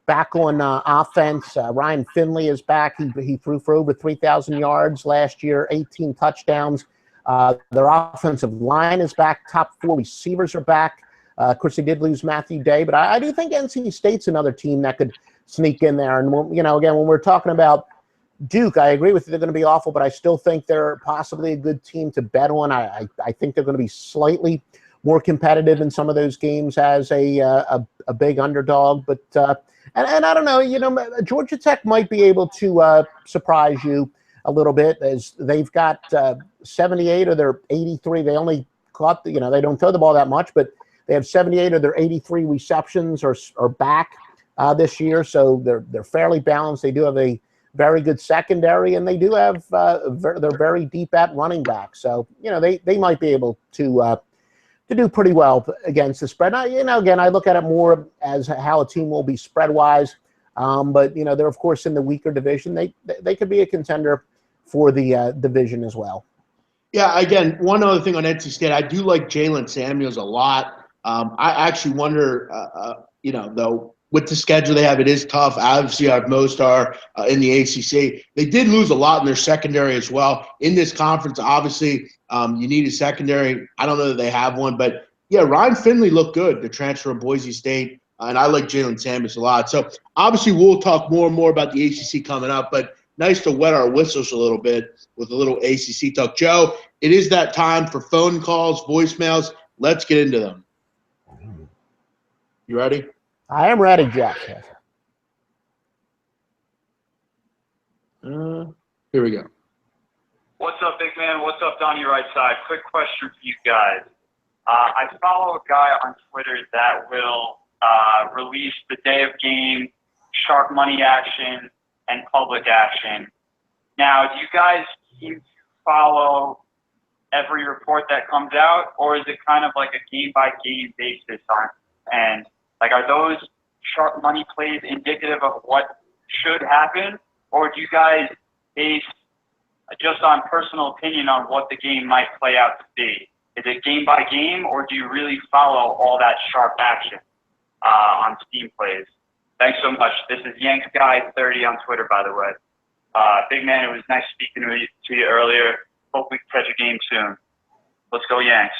back on offense. Ryan Finley is back. He threw for over 3,000 yards last year, 18 touchdowns. Their offensive line is back. Top 4 receivers are back. Of course, they did lose Matthew Day, but I do think NC State's another team that could sneak in there. And, again, when we're talking about Duke, I agree with you. They're going to be awful, but I still think they're possibly a good team to bet on. I think they're going to be slightly more competitive in some of those games as a big underdog. But and I don't know, Georgia Tech might be able to surprise you a little bit, as they've got 78 of their 83. They only caught, they don't throw the ball that much, but they have 78 of their 83 receptions are back this year, so they're fairly balanced. They do have a very good secondary, and they do have they're very deep at running back. So they might be able to do pretty well against the spread. Now, again, I look at it more as how a team will be spread wise. But they're of course in the weaker division. They could be a contender for the division as well. Yeah. Again, one other thing on NC State, I do like Jalen Samuels a lot. I actually wonder, though, with the schedule they have, it is tough. Obviously, most are in the ACC. They did lose a lot in their secondary as well. In this conference, obviously, you need a secondary. I don't know that they have one, but yeah, Ryan Finley looked good, the transfer from Boise State. And I like Jalen Samuels a lot. So obviously we'll talk more and more about the ACC coming up, but nice to wet our whistles a little bit with a little ACC talk. Joe, it is that time for phone calls, voicemails. Let's get into them. You ready? I am ready, Jeff. Here we go. What's up, big man? What's up, Donnie right side? Quick question for you guys. I follow a guy on Twitter that will release the day of game, sharp money action, and public action. Now, do you guys seem to follow every report that comes out, or is it kind of like a game-by-game basis and are those sharp money plays indicative of what should happen, or do you guys base just on personal opinion on what the game might play out to be? Is it game-by-game, or do you really follow all that sharp action on Steam plays? Thanks so much. This is Yanks Guy 30 on Twitter, by the way. Big man, it was nice speaking to you earlier. Hope we can catch a game soon. Let's go, Yanks.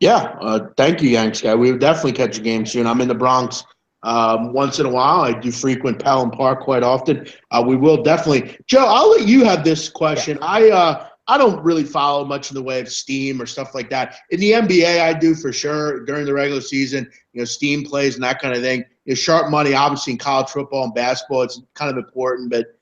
Yeah, thank you, Yanks Guy. We will definitely catch a game soon. I'm in the Bronx once in a while. I do frequent Pelham Park quite often. We will definitely. Joe, I'll let you have this question. Yeah. I don't really follow much in the way of Steam or stuff like that. In the NBA, I do for sure during the regular season, Steam plays and that kind of thing. Sharp money, obviously in college football and basketball, it's kind of important, but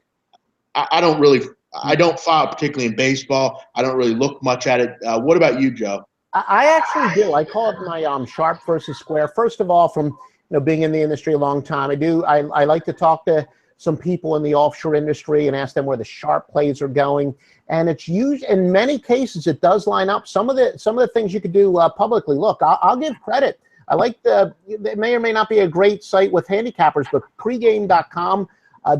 I don't follow particularly in baseball. I don't really look much at it. What about you, Joe? I actually do. I call it my sharp versus square. First of all, from being in the industry a long time, I like to talk to some people in the offshore industry and ask them where the sharp plays are going. And it's used in many cases. It does line up. Some of the things you could do publicly. Look, I'll give credit. I like it may or may not be a great site with handicappers, but pregame.com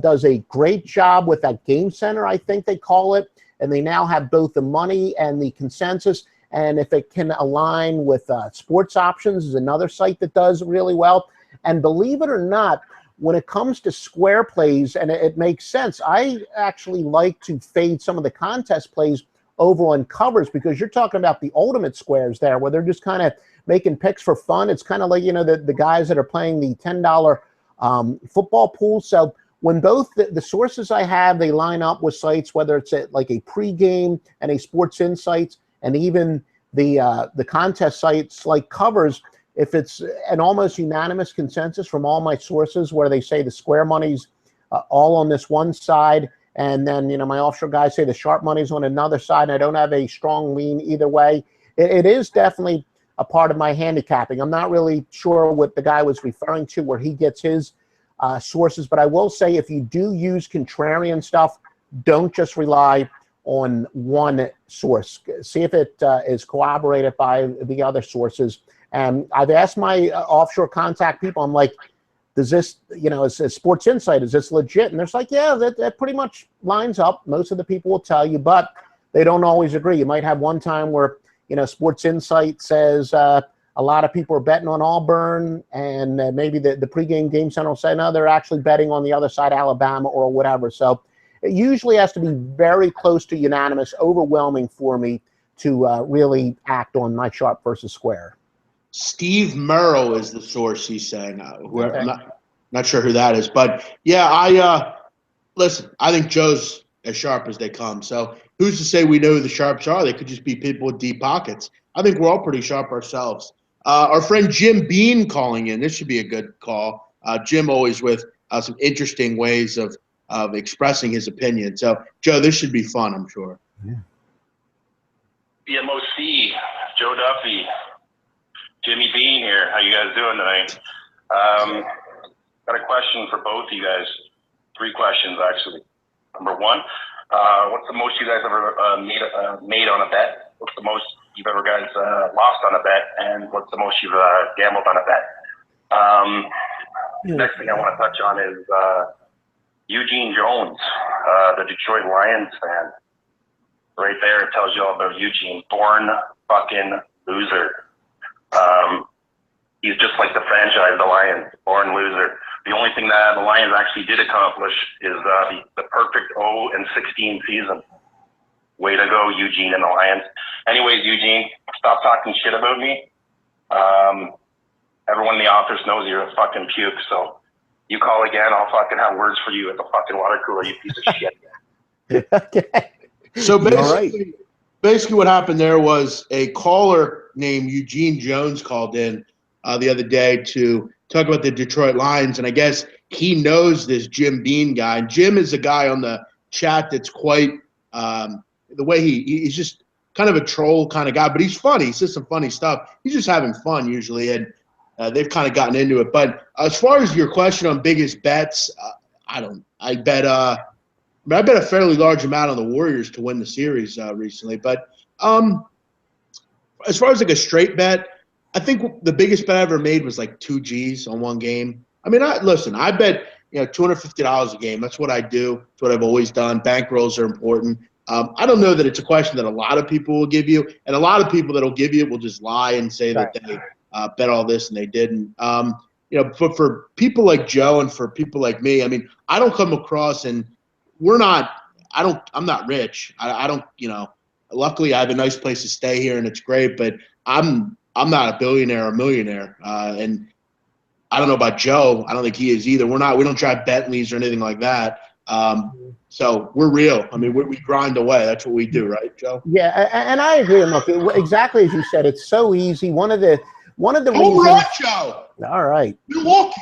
does a great job with that game center, I think they call it. And they now have both the money and the consensus. And if it can align with sports options is another site that does really well. And believe it or not, when it comes to square plays, and it makes sense, I actually like to fade some of the contest plays over on covers, because you're talking about the ultimate squares there where they're just kind of making picks for fun. It's kind of like, the guys that are playing the $10 football pool. So when both the sources I have, they line up with sites, whether it's like a pregame and a Sports Insights, and even the contest sites like covers, if it's an almost unanimous consensus from all my sources where they say the square money's all on this one side, and then my offshore guys say the sharp money's on another side, and I don't have a strong lean either way, it is definitely a part of my handicapping. I'm not really sure what the guy was referring to where he gets his sources, but I will say if you do use contrarian stuff, don't just rely on one source. See if it is corroborated by the other sources. And I've asked my offshore contact people, I'm like, does this, is Sports Insight, is this legit? And they're like, yeah, that pretty much lines up. Most of the people will tell you, but they don't always agree. You might have one time where, Sports Insight says a lot of people are betting on Auburn, and maybe the pregame game center will say, no, they're actually betting on the other side, Alabama or whatever. So it usually has to be very close to unanimous, overwhelming for me to really act on my sharp versus square. Steve Merrill is the source, he's saying. Okay. I'm not sure who that is. But, yeah, listen, I think Joe's as sharp as they come. So who's to say we know who the sharps are? They could just be people with deep pockets. I think we're all pretty sharp ourselves. Our friend Jim Bean calling in. This should be a good call. Jim always with some interesting ways of expressing his opinion. So, Joe, this should be fun, I'm sure. Yeah. BMOC, Joe Duffy. Jimmy Bean here. How you guys doing tonight? Got a question for both of you guys. 3 questions, actually. Number 1, what's the most you guys ever made on a bet? What's the most you've ever guys lost on a bet? And what's the most you've gambled on a bet? Next thing I want to touch on is Eugene Jones, the Detroit Lions fan. Right there, it tells you all about Eugene. Born fucking loser. He's just like the franchise, the Lions, born loser. The only thing that the Lions actually did accomplish is the perfect 0-16 season. Way to go, Eugene and the Lions. Anyways, Eugene, stop talking shit about me. Everyone in the office knows you're a fucking puke, so you call again, I'll fucking have words for you at the fucking water cooler, you piece of shit. Okay. So basically what happened there was a caller named Eugene Jones called in the other day to talk about the Detroit Lions, and I guess he knows this Jim Bean guy. And Jim is a guy on the chat that's quite the way he's just kind of a troll kind of guy, but he's funny. He says some funny stuff. He's just having fun usually, and they've kind of gotten into it. But as far as your question on biggest bets, I bet a fairly large amount on the Warriors to win the series recently. But as far as like a straight bet, I think the biggest bet I ever made was like 2 G's on one game. I mean, I bet $250 a game. That's what I do. That's what I've always done. Bankrolls are important. I don't know that it's a question that a lot of people will give you, and a lot of people that will give you will just lie and say that they bet all this and they didn't. But for people like Joe and for people like me, I mean, I don't come across, and I'm not rich. I don't, luckily I have a nice place to stay here and it's great, but I'm not a billionaire or millionaire. And I don't know about Joe. I don't think he is either. We don't drive Bentleys or anything like that. So we're real. I mean, we grind away. That's what we do, right, Joe? Yeah, and I agree. And look, exactly as you said, it's so easy. One of the reasons. All right, Joe. All right. Milwaukee.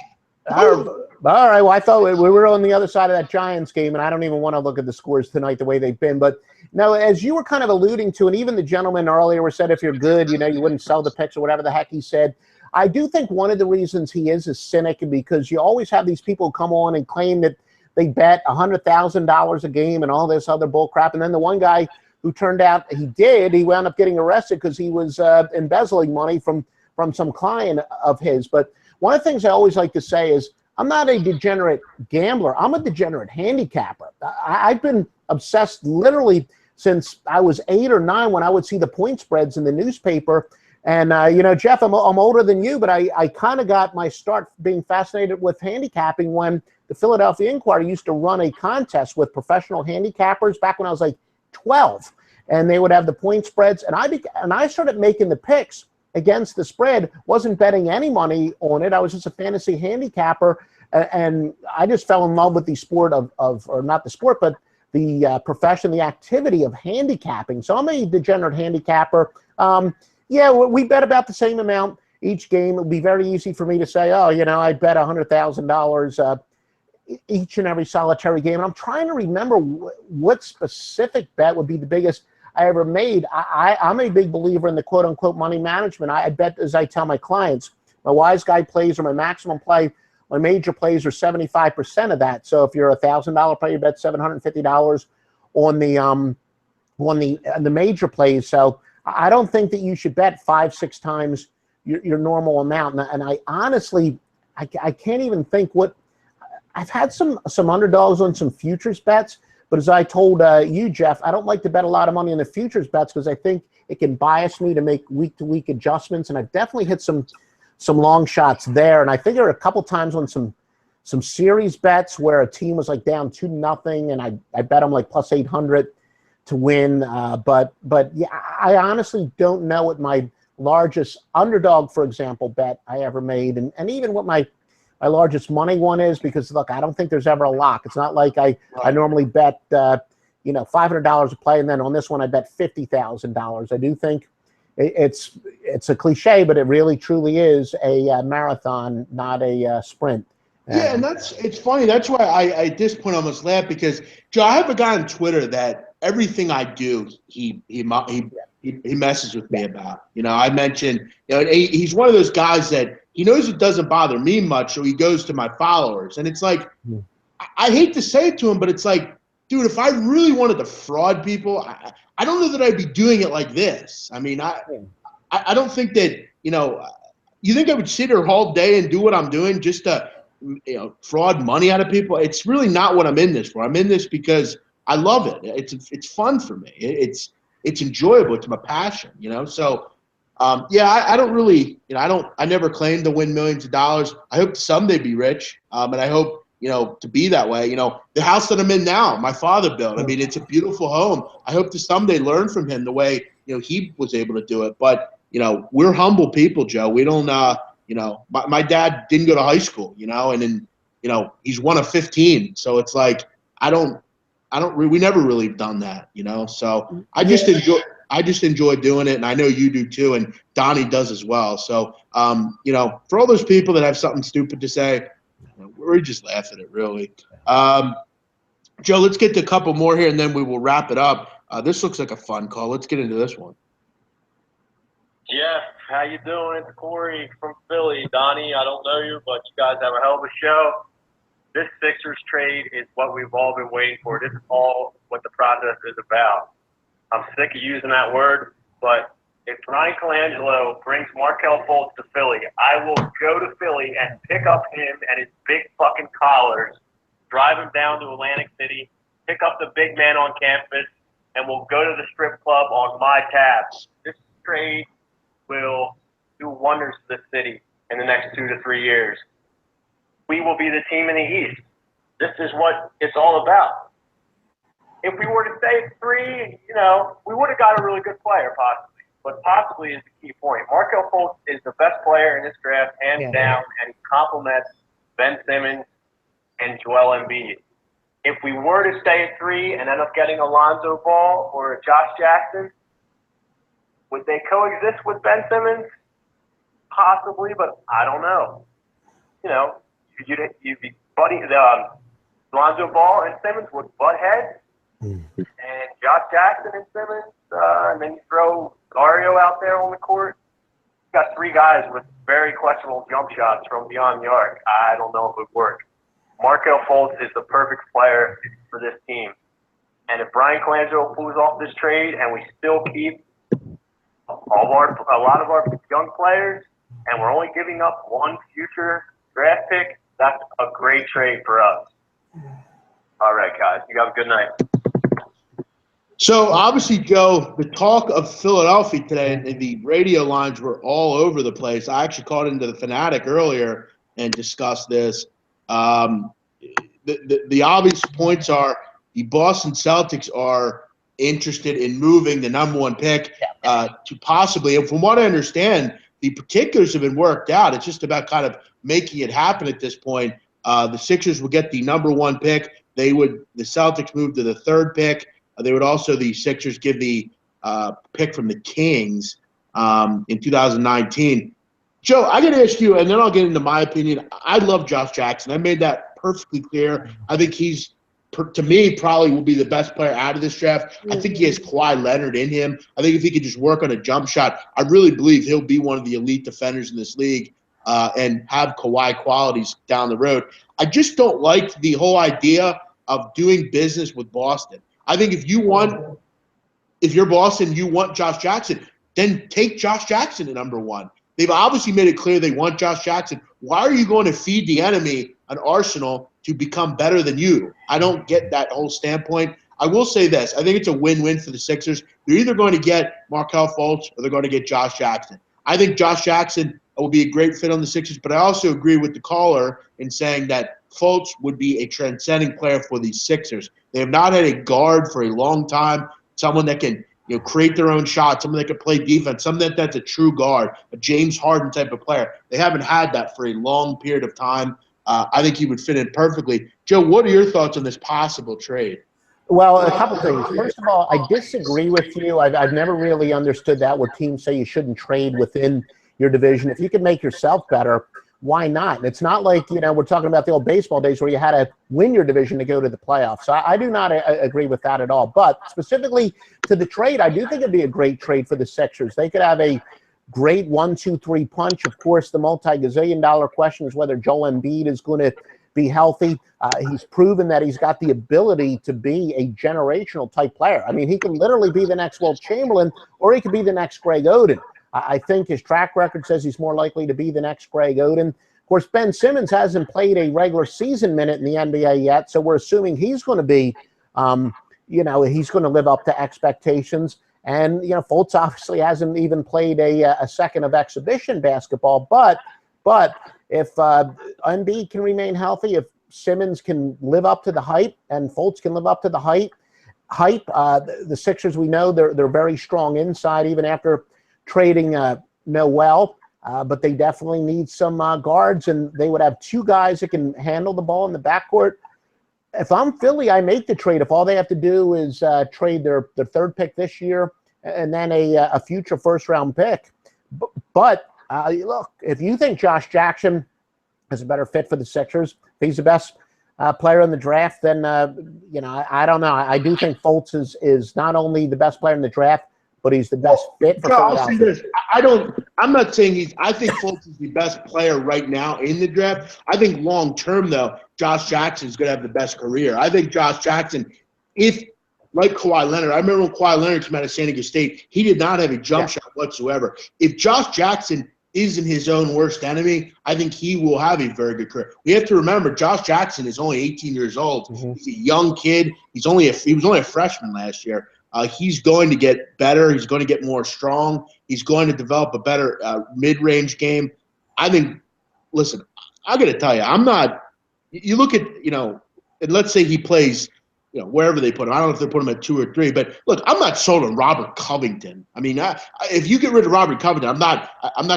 All right. Well, I thought we were on the other side of that Giants game, and I don't even want to look at the scores tonight the way they've been. But now, as you were kind of alluding to, and even the gentleman earlier said, if you're good, you wouldn't sell the picks or whatever the heck he said. I do think one of the reasons he is a cynic, because you always have these people come on and claim that they bet $100,000 a game and all this other bull crap. And then the one guy who turned out he wound up getting arrested because he was embezzling money from some client of his. But one of the things I always like to say is I'm not a degenerate gambler. I'm a degenerate handicapper. I've been obsessed literally since I was 8 or 9 when I would see the point spreads in the newspaper. And, Jeff, I'm older than you, but I kind of got my start being fascinated with handicapping when the Philadelphia Inquirer used to run a contest with professional handicappers back when I was like 12. And they would have the point spreads. And I started making the picks against the spread, wasn't betting any money on it. I was just a fantasy handicapper. And I just fell in love with the sport or not the sport, but the profession, the activity of handicapping. So I'm a degenerate handicapper. We bet about the same amount each game. It would be very easy for me to say, I bet $100,000 each and every solitary game. And I'm trying to remember what specific bet would be the biggest I ever made. I'm a big believer in the quote-unquote money management. I bet, as I tell my clients, my wise guy plays or my maximum play, my major plays are 75% of that. So if you're a $1,000 player, you bet $750 on the major plays. So I don't think that you should bet 5-6 times your normal amount. And I honestly, I can't even think what I've had some underdogs on some futures bets. But as I told you, Jeff, I don't like to bet a lot of money on the futures bets because I think it can bias me to make week-to-week adjustments. And I've definitely hit some long shots there. And I think there are a couple times on some series bets where a team was like down 2-0, and I bet them like plus 800 to win. But yeah, I honestly don't know what my largest underdog, for example, bet I ever made, and even what my largest money one is, because look, I don't think there's ever a lock. It's not like I normally bet $500 a play, and then on this one I bet $50,000. I do think it's a cliche, but it really truly is a marathon, not a sprint. Yeah, and it's funny. That's why I at this point almost laugh, because Joe, I have a guy on Twitter that everything I do, he messes with me about. I mentioned, he's one of those guys that he knows it doesn't bother me much, so he goes to my followers. And it's like, I hate to say it to him, but it's like, dude, if I really wanted to fraud people, I don't know that I'd be doing it like this. I mean, I don't think that, you think I would sit here all day and do what I'm doing just to, fraud money out of people? It's really not what I'm in this for. I'm in this because I love it. It's fun for me. It's enjoyable. It's my passion, So, I don't really, I never claimed to win millions of dollars. I hope to someday be rich. And I hope, to be that way. The house that I'm in now, my father built. I mean, it's a beautiful home. I hope to someday learn from him the way, he was able to do it. But, we're humble people, Joe. We don't, my dad didn't go to high school, and then, he's one of 15. So it's like, we never really done that, So I just enjoy doing it, and I know you do too, and Donnie does as well. So, for all those people that have something stupid to say, we just laugh at it, really. Joe, let's get to a couple more here, and then we will wrap it up. This looks like a fun call. Let's get into this one. Jeff, how you doing? It's Corey from Philly. Donnie, I don't know you, but you guys have a hell of a show. This Sixers trade is what we've all been waiting for. This is all what the process is about. I'm sick of using that word, but if Ryan Colangelo brings Markelle Fultz to Philly, I will go to Philly and pick up him and his big fucking collars, drive him down to Atlantic City, pick up the big man on campus, and we'll go to the strip club on my tab. This trade will do wonders to the city in the next 2 to 3 years. We will be the team in the East. This is what it's all about. If we were to stay at 3, we would have got a really good player possibly. But possibly is the key point. Markelle Fultz is the best player in this draft, hands down, and he complements Ben Simmons and Joel Embiid. If we were to stay at 3 and end up getting a Lonzo Ball or a Josh Jackson, would they coexist with Ben Simmons? Possibly, but I don't know. You'd be buddy. Lonzo Ball and Simmons would butt heads, and Josh Jackson and Simmons, and then you throw Dario out there on the court. You got 3 guys with very questionable jump shots from beyond the arc. I don't know if it would work. Markel Fultz is the perfect player for this team. And if Brian Colangelo pulls off this trade and we still keep a lot of our young players and we're only giving up one future draft pick, that's a great trade for us. All right, guys. You have a good night. So, obviously, Joe, the talk of Philadelphia today, and the radio lines were all over the place. I actually called into the Fanatic earlier and discussed this. The obvious points are the Boston Celtics are interested in moving the number one pick to possibly, and from what I understand, the particulars have been worked out. It's just about kind of making it happen at this point. The Sixers would get the number one pick. The Celtics move to the third pick. They would also, the Sixers, give the pick from the Kings in 2019. Joe, I got to ask you, and then I'll get into my opinion. I love Josh Jackson. I made that perfectly clear. I think he's, to me, probably will be the best player out of this draft. I think he has Kawhi Leonard in him. I think if he could just work on a jump shot, I really believe he'll be one of the elite defenders in this league and have Kawhi qualities down the road. I just don't like the whole idea of doing business with Boston. I think if you're Boston, you want Josh Jackson, then take Josh Jackson at number one. They've obviously made it clear they want Josh Jackson. Why are you going to feed the enemy an arsenal to become better than you? I don't get that whole standpoint. I will say this. I think it's a win-win for the Sixers. They're either going to get Markel Fultz or they're going to get Josh Jackson. I think Josh Jackson will be a great fit on the Sixers, but I also agree with the caller in saying that Fultz would be a transcending player for the Sixers. They have not had a guard for a long time, someone that can create their own shot, someone that can play defense, someone that's a true guard, a James Harden type of player. They haven't had that for a long period of time. I think he would fit in perfectly. Joe, what are your thoughts on this possible trade? Well, a couple things. First of all, I disagree with you. I've never really understood that where teams say you shouldn't trade within your division. If you can make yourself better, why not? And it's not like, we're talking about the old baseball days where you had to win your division to go to the playoffs. So I do not agree with that at all. But specifically to the trade, I do think it'd be a great trade for the Sixers. They could have a great 1-2-3 punch. Of course, the multi-gazillion-dollar question is whether Joel Embiid is going to be healthy. He's proven that he's got the ability to be a generational type player. I mean, he can literally be the next Wilt Chamberlain or he could be the next Greg Oden. I think his track record says he's more likely to be the next Greg Oden. Of course, Ben Simmons hasn't played a regular season minute in the NBA yet, so we're assuming he's going to be, he's going to live up to expectations. And, Fultz obviously hasn't even played a second of exhibition basketball. But if Embiid can remain healthy, if Simmons can live up to the hype and Fultz can live up to the hype, the Sixers, we know they're very strong inside even after trading Noel, but they definitely need some guards, and they would have two guys that can handle the ball in the backcourt. If I'm Philly, I make the trade. If all they have to do is trade their third pick this year and then a future first-round pick. But look, if you think Josh Jackson is a better fit for the Sixers, if he's the best player in the draft, then, I don't know. I do think Fultz is not only the best player in the draft, but he's the best fit for Philadelphia. I'll say this. I'm not saying I think Fultz is the best player right now in the draft. I think long term, though, Josh Jackson is going to have the best career. I think Josh Jackson, like Kawhi Leonard, I remember when Kawhi Leonard came out of San Diego State, he did not have a jump shot whatsoever. If Josh Jackson isn't his own worst enemy, I think he will have a very good career. We have to remember Josh Jackson is only 18 years old. Mm-hmm. He's a young kid. He was only a freshman last year. He's going to get better. He's going to get more strong. He's going to develop a better mid-range game. I think, listen, I got to tell you, I'm not – you look at, and let's say he plays, wherever they put him. I don't know if they put him at 2 or 3. But, look, I'm not sold on Robert Covington. I mean, if you get rid of Robert Covington, I'm not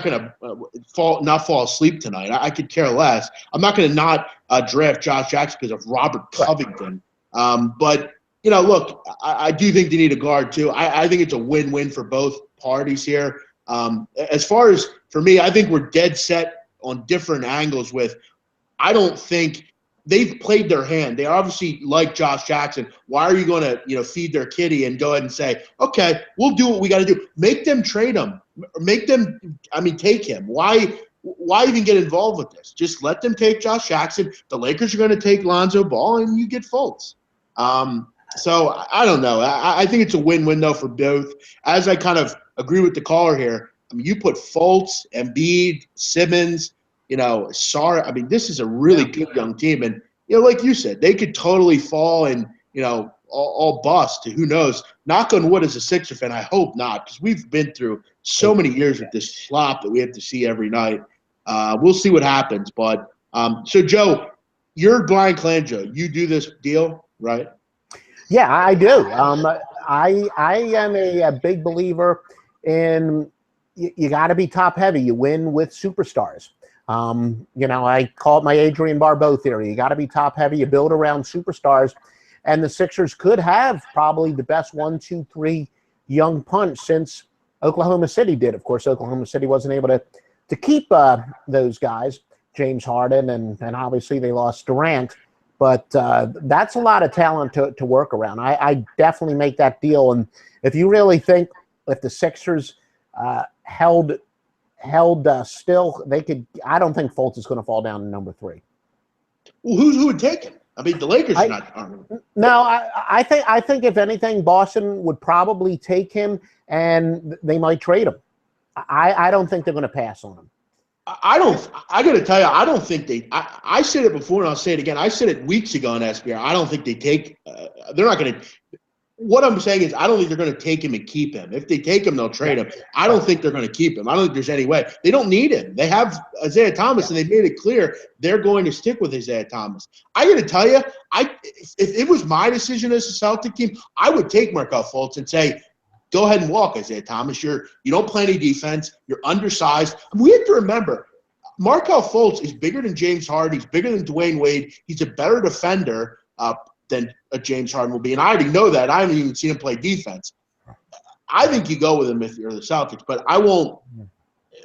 going to fall asleep tonight. I could care less. I'm not going to not draft Josh Jackson because of Robert Covington. But – look, I do think they need a guard too. I think it's a win-win for both parties here. As far as for me, I think we're dead set on different angles with. I don't think they've played their hand. They obviously like Josh Jackson. Why are you going to feed their kitty and go ahead and say, okay, we'll do what we got to do. Make them trade him. Make them. Take him. Why? why even get involved with this? Just let them take Josh Jackson. The Lakers are going to take Lonzo Ball, and you get Fultz. So I don't know. I think it's a win-win, though, for both. As I kind of agree with the caller here, I mean, you put Fultz, Embiid, Simmons, Sar. I mean, this is a really good young team. And, like you said, they could totally fall and, all bust. Who knows? Knock on wood as a Sixer fan, I hope not, because we've been through so many years with this slop that we have to see every night. We'll see what happens. But so, Joe, you're Brian Colangelo. You do this deal, right? Yeah, I do. I am a big believer in you got to be top heavy. You win with superstars. I call it my Adrian Barbeau theory. You got to be top heavy. You build around superstars. And the Sixers could have probably the best 1, 2, 3 young punch since Oklahoma City did. Of course, Oklahoma City wasn't able to keep those guys, James Harden, and obviously they lost Durant. But that's a lot of talent to work around. I definitely make that deal. And if you really think if the Sixers held still, they could. I don't think Fultz is going to fall down to number 3. Well, who would take him? I mean, the Lakers are not. No, I think if anything, Boston would probably take him, and they might trade him. I don't think they're going to pass on him. I got to tell you, I don't think they. I said it before, and I'll say it again. I said it weeks ago on SBR. I don't think they take. They're not going to. What I'm saying is, I don't think they're going to take him and keep him. If they take him, they'll trade him. I don't think they're going to keep him. I don't think there's any way. They don't need him. They have Isaiah Thomas, and they made it clear they're going to stick with Isaiah Thomas. I got to tell you, if it was my decision as a Celtic team, I would take Markelle Fultz and say, go ahead and walk, Isaiah Thomas. You don't play any defense. You're undersized. I mean, we have to remember, Markelle Fultz is bigger than James Harden. He's bigger than Dwayne Wade. He's a better defender than a James Harden will be. And I already know that. I haven't even seen him play defense. I think you go with him if you're the Celtics, but I won't.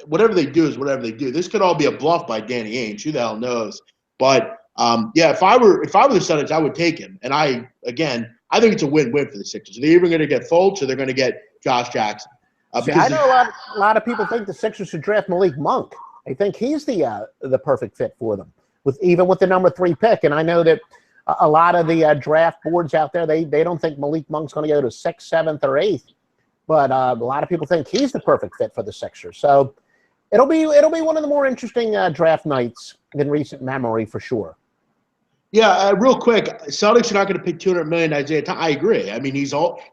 Whatever they do is whatever they do. This could all be a bluff by Danny Ainge. Who the hell knows? But if I were the Celtics, I would take him. And I think it's a win-win for the Sixers. They're either going to get Fultz or they're going to get Josh Jackson. I know a lot of people think the Sixers should draft Malik Monk. I think he's the perfect fit for them, even with the number 3 pick. And I know that a lot of the draft boards out there, they don't think Malik Monk's going to go to 6th, 7th, or 8th. But a lot of people think he's the perfect fit for the Sixers. So it'll be one of the more interesting draft nights in recent memory for sure. Yeah, real quick, Celtics are not going to pay $200 million Isaiah Thomas. I agree. I mean, he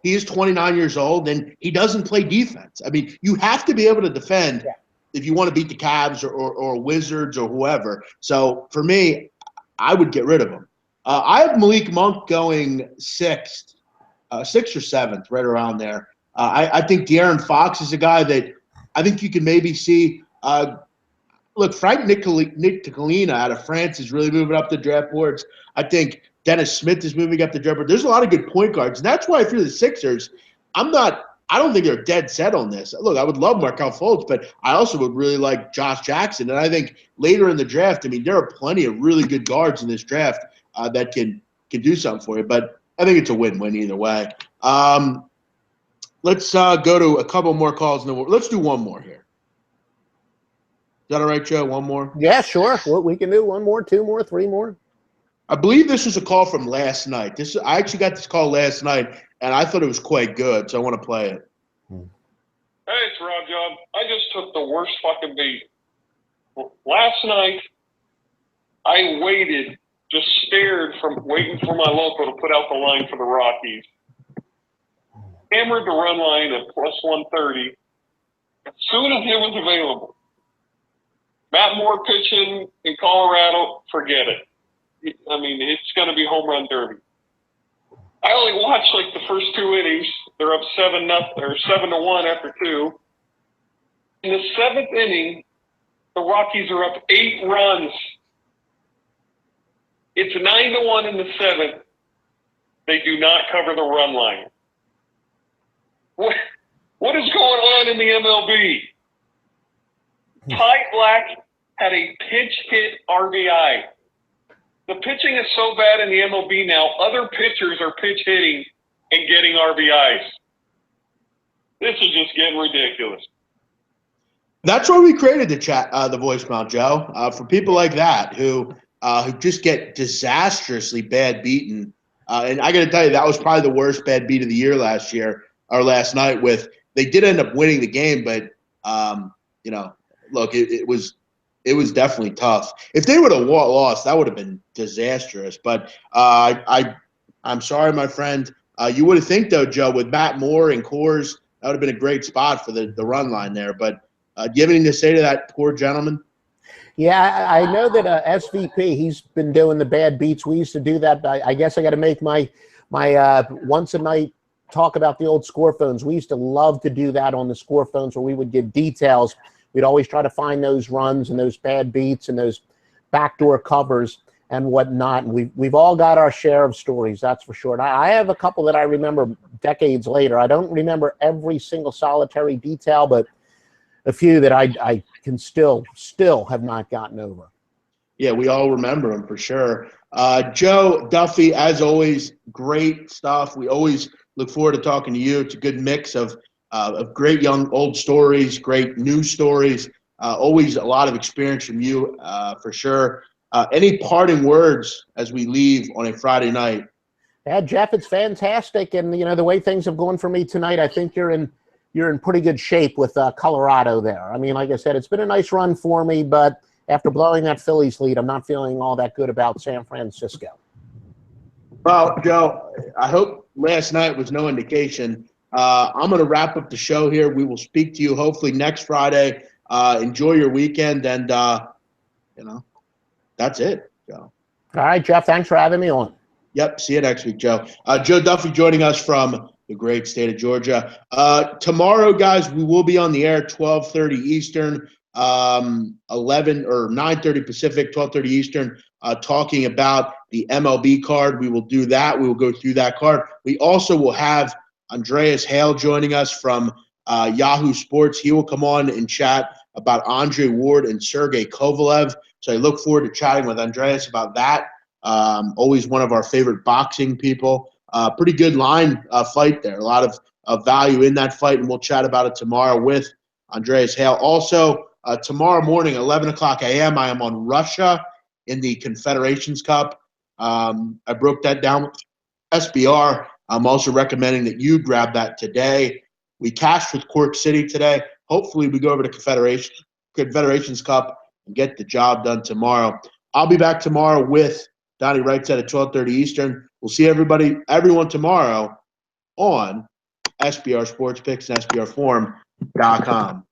is 29 years old, and he doesn't play defense. I mean, you have to be able to defend if you want to beat the Cavs or Wizards or whoever. So for me, I would get rid of him. I have Malik Monk going 6th or 7th, right around there. I think De'Aaron Fox is a guy that I think you can maybe see. Look, Frank Ntilikina out of France is really moving up the draft boards. I think Dennis Smith is moving up the draft board. There's a lot of good point guards, and that's why for the Sixers, I don't think they're dead set on this. Look, I would love Markelle Fultz, but I also would really like Josh Jackson. And I think later in the draft, I mean, there are plenty of really good guards in this draft that can do something for you. But I think it's a win-win either way. Let's go to a couple more calls. Let's do one more here. Is that all right, Joe? One more? Yeah, sure. We can do 1 more, 2 more, 3 more. I believe this was a call from last night. I actually got this call last night, and I thought it was quite good, so I want to play it. Hey, it's Rob Job. I just took the worst fucking beat. Last night, I just stared from waiting for my local to put out the line for the Rockies. Hammered the run line at +130. As soon as it was available. Matt Moore pitching in Colorado, forget it. I mean, it's going to be home run derby. I only watched like the first 2 innings. They're up 7-1 after 2. In the 7th inning, the Rockies are up 8 runs. It's 9-1 in the 7th. They do not cover the run line. What is going on in the MLB? Ty Black had a pinch hit RBI. The pitching is so bad in the MLB now, other pitchers are pitch hitting and getting RBIs. This is just getting ridiculous. That's why we created the chat, the voicemail, Joe, for people like that who just get disastrously bad beaten. And I got to tell you, that was probably the worst bad beat of the year last night. They did end up winning the game, but look, it was definitely tough. If they would have lost, that would have been disastrous. But I'm sorry, my friend. You would have think though, Joe, with Matt Moore and Coors, that would have been a great spot for the run line there. But do you have anything to say to that poor gentleman? Yeah, I know that SVP, he's been doing the bad beats. We used to do that. I guess I got to make my once a night talk about the old score phones. We used to love to do that on the score phones where we would give details. We'd always try to find those runs and those bad beats and those backdoor covers and whatnot. And we've all got our share of stories, that's for sure. And I have a couple that I remember decades later. I don't remember every single solitary detail, but a few that I can still have not gotten over. Yeah, we all remember them for sure. Joe Duffy, as always, great stuff. We always look forward to talking to you. It's a good mix of great young old stories, great new stories. Always a lot of experience from you for sure. Any parting words as we leave on a Friday night? Yeah, Jeff, it's fantastic. And, the way things have gone for me tonight, I think you're in pretty good shape with Colorado there. I mean, like I said, it's been a nice run for me, but after blowing that Phillies lead, I'm not feeling all that good about San Francisco. Well, Joe, I hope last night was no indication. I'm going to wrap up the show here. We will speak to you hopefully next Friday. Enjoy your weekend, and, that's it, Joe. All right, Jeff, thanks for having me on. Yep, see you next week, Joe. Joe Duffy joining us from the great state of Georgia. Tomorrow, guys, we will be on the air 12:30 Eastern, 11 or 9:30 Pacific, 12:30 Eastern, talking about the MLB card. We will do that. We will go through that card. We also will have Andreas Hale joining us from Yahoo Sports. He will come on and chat about Andre Ward and Sergey Kovalev. So I look forward to chatting with Andreas about that. Always one of our favorite boxing people. Pretty good line fight there. A lot of value in that fight, and we'll chat about it tomorrow with Andreas Hale. Also, tomorrow morning, 11 o'clock a.m., I am on Russia in the Confederations Cup. I broke that down with SBR. I'm also recommending that you grab that today. We cashed with Cork City today. Hopefully, we go over to Confederations Cup and get the job done tomorrow. I'll be back tomorrow with Donnie Wrightside at 12:30 Eastern. We'll see everyone tomorrow on SBR Sports Picks and SBRForum.com.